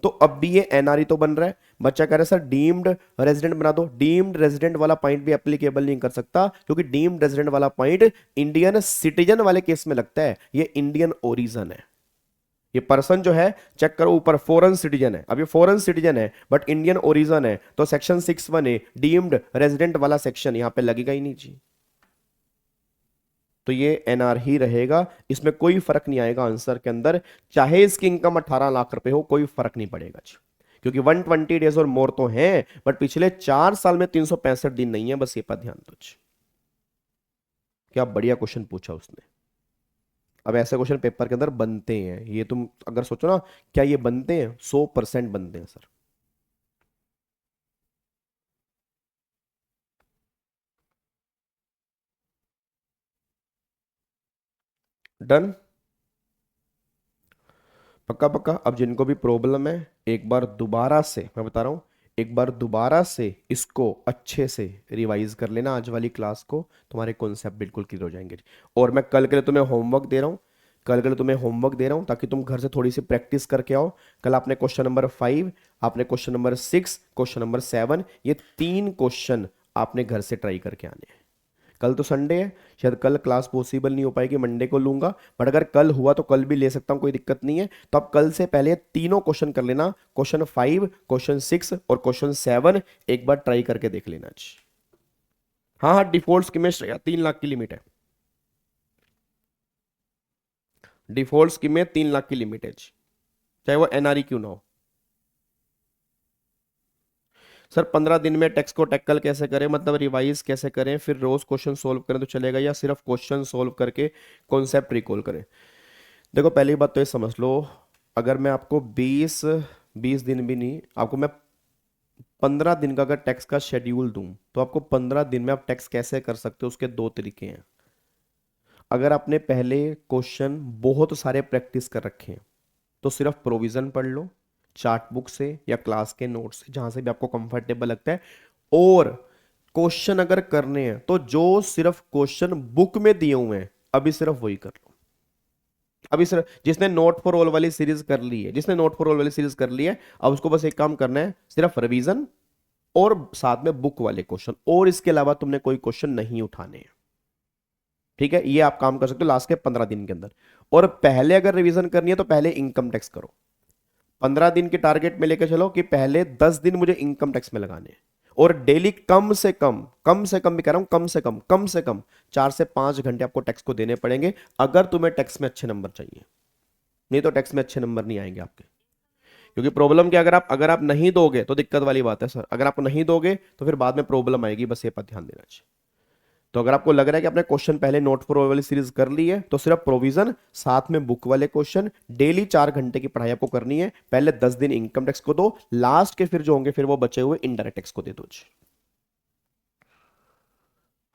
तो अब भी ये एनआरई तो बन रहा है। बच्चा कह रहा है सर डीम्ड रेजिडेंट बना दो, डीम्ड रेजिडेंट वाला पॉइंट भी एप्लीकेबल नहीं कर सकता, क्योंकि डीम्ड रेजिडेंट वाला पॉइंट इंडियन सिटीजन वाले केस में लगता है, ये इंडियन ओरिजिन है, ये पर्सन जो है चेक करो ऊपर फॉरेन सिटीजन है, अब ये फॉरेन सिटीजन है बट इंडियन ओरिजिन है, तो सेक्शन 61A डीम्ड रेजिडेंट वाला सेक्शन यहां पे लगेगा ही नहीं जी, तो ये एनआर ही रहेगा, इसमें कोई फर्क नहीं आएगा आंसर के अंदर, चाहे इसकी इनकम 18 लाख रुपए हो, कोई फर्क नहीं पड़ेगा जी, क्योंकि 120 डेज और मोर तो हैं, बट पिछले 4 साल में 365 दिन नहीं है, बस ये पर ध्यान दो। क्या बढ़िया क्वेश्चन पूछा उसने। अब ऐसे क्वेश्चन पेपर के अंदर बनते हैं, ये तुम अगर सोचो ना, क्या ये बनते हैं? 100% बनते हैं सर। डन, पक्का पक्का। अब जिनको भी प्रॉब्लम है, एक बार दोबारा से मैं बता रहा हूं, एक बार दोबारा से इसको अच्छे से रिवाइज कर लेना आज वाली क्लास को, तुम्हारे कॉन्सेप्ट बिल्कुल क्लियर हो जाएंगे। और मैं कल के लिए तुम्हें होमवर्क दे रहा हूं, कल के लिए तुम्हें होमवर्क दे रहा हूं ताकि तुम घर से थोड़ी सी प्रैक्टिस करके आओ। कल आपने क्वेश्चन नंबर 5, आपने क्वेश्चन नंबर 6, क्वेश्चन नंबर 7, ये 3 क्वेश्चन आपने घर से ट्राई करके आने हैं। कल तो संडे है, शायद कल क्लास पॉसिबल नहीं हो पाएगी, मंडे को लूंगा, बट अगर कल हुआ तो कल भी ले सकता हूं, कोई दिक्कत नहीं है। तो आप कल से पहले तीनों क्वेश्चन कर लेना, क्वेश्चन 5, क्वेश्चन 6 और क्वेश्चन 7 एक बार ट्राई करके देख लेना। हाँ हाँ, डिफॉल्ट स्कीम में 3 लाख की लिमिट है, डिफॉल्ट स्कीम में 3 लाख की लिमिट है, चाहे वो एनआरई क्यों ना हो। सर 15 दिन में टेक्स्ट को टैकल कैसे करें, मतलब रिवाइज कैसे करें, फिर रोज क्वेश्चन सोल्व करें तो चलेगा, या सिर्फ क्वेश्चन सोल्व करके कॉन्सेप्ट रिकॉल करें? देखो पहली बात तो ये समझ लो, अगर मैं आपको 20 दिन भी नहीं, आपको मैं 15 दिन का अगर टेक्स्ट का शेड्यूल दूं तो आपको 15 दिन में आप टेक्स्ट कैसे कर सकते हो, उसके 2 तरीके हैं। अगर आपने पहले क्वेश्चन बहुत सारे प्रैक्टिस कर रखे हैं तो सिर्फ प्रोविजन पढ़ लो, चार्ट बुक से या क्लास के नोट से, जहां से भी आपको कंफर्टेबल लगता है। और क्वेश्चन अगर करने हैं तो जो सिर्फ क्वेश्चन बुक में दिए हुए हैं अभी सिर्फ वही कर लो। अभी सिर्फ जिसने नोट फॉर ऑल वाली सीरीज कर ली है, जिसने नोट फॉर ऑल वाली सीरीज कर ली है, अब उसको बस एक काम करना है, सिर्फ रिवीजन और साथ में बुक वाले क्वेश्चन, और इसके अलावा तुमने कोई क्वेश्चन नहीं उठाने हैं। ठीक है, ये आप काम कर सकते हो लास्ट के 15 दिन के अंदर। और पहले अगर रिवीजन करनी है तो पहले इनकम टैक्स करो। 15 दिन के टारगेट में लेके चलो कि पहले 10 दिन मुझे इनकम टैक्स में लगाने हैं, और डेली कम से कम भी कह रहा हूं, कम से कम 4 से 5 घंटे आपको टैक्स को देने पड़ेंगे, अगर तुम्हें टैक्स में अच्छे नंबर चाहिए। नहीं तो टैक्स में अच्छे नंबर नहीं आएंगे आपके। क्योंकि प्रॉब्लम क्या, अगर आप नहीं दोगे तो दिक्कत वाली बात है सर, अगर आप नहीं दोगे तो फिर बाद में प्रॉब्लम आएगी, बस ये पर ध्यान देना चाहिए। तो अगर आपको लग रहा है कि आपने क्वेश्चन पहले नोट फॉर ऑल वाली सीरीज कर ली है तो सिर्फ प्रोविजन साथ में बुक वाले क्वेश्चन, डेली 4 घंटे की पढ़ाई आपको करनी है। पहले 10 दिन इनकम टैक्स को दो, लास्ट के फिर जो होंगे फिर वो बचे हुए इनडायरेक्ट टैक्स को दे दो।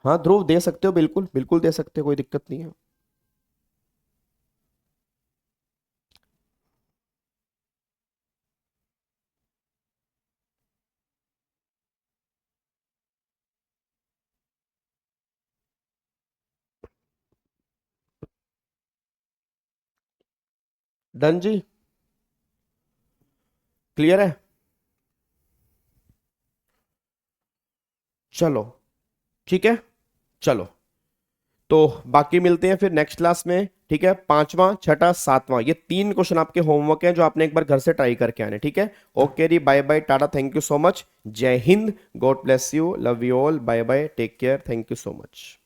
हाँ ध्रुव, दे सकते हो, बिल्कुल बिल्कुल दे सकते हो, कोई दिक्कत नहीं है। डन जी, क्लियर है? चलो ठीक है, चलो तो बाकी मिलते हैं फिर नेक्स्ट क्लास में। ठीक है, 5वां, 6ठा, 7वां, ये 3 क्वेश्चन आपके होमवर्क हैं जो आपने एक बार घर से ट्राई करके आने। ठीक है, ओके री, bye bye, tata, thank you so much, जय हिंद, God bless you, love you all, bye bye, take care, thank you so much.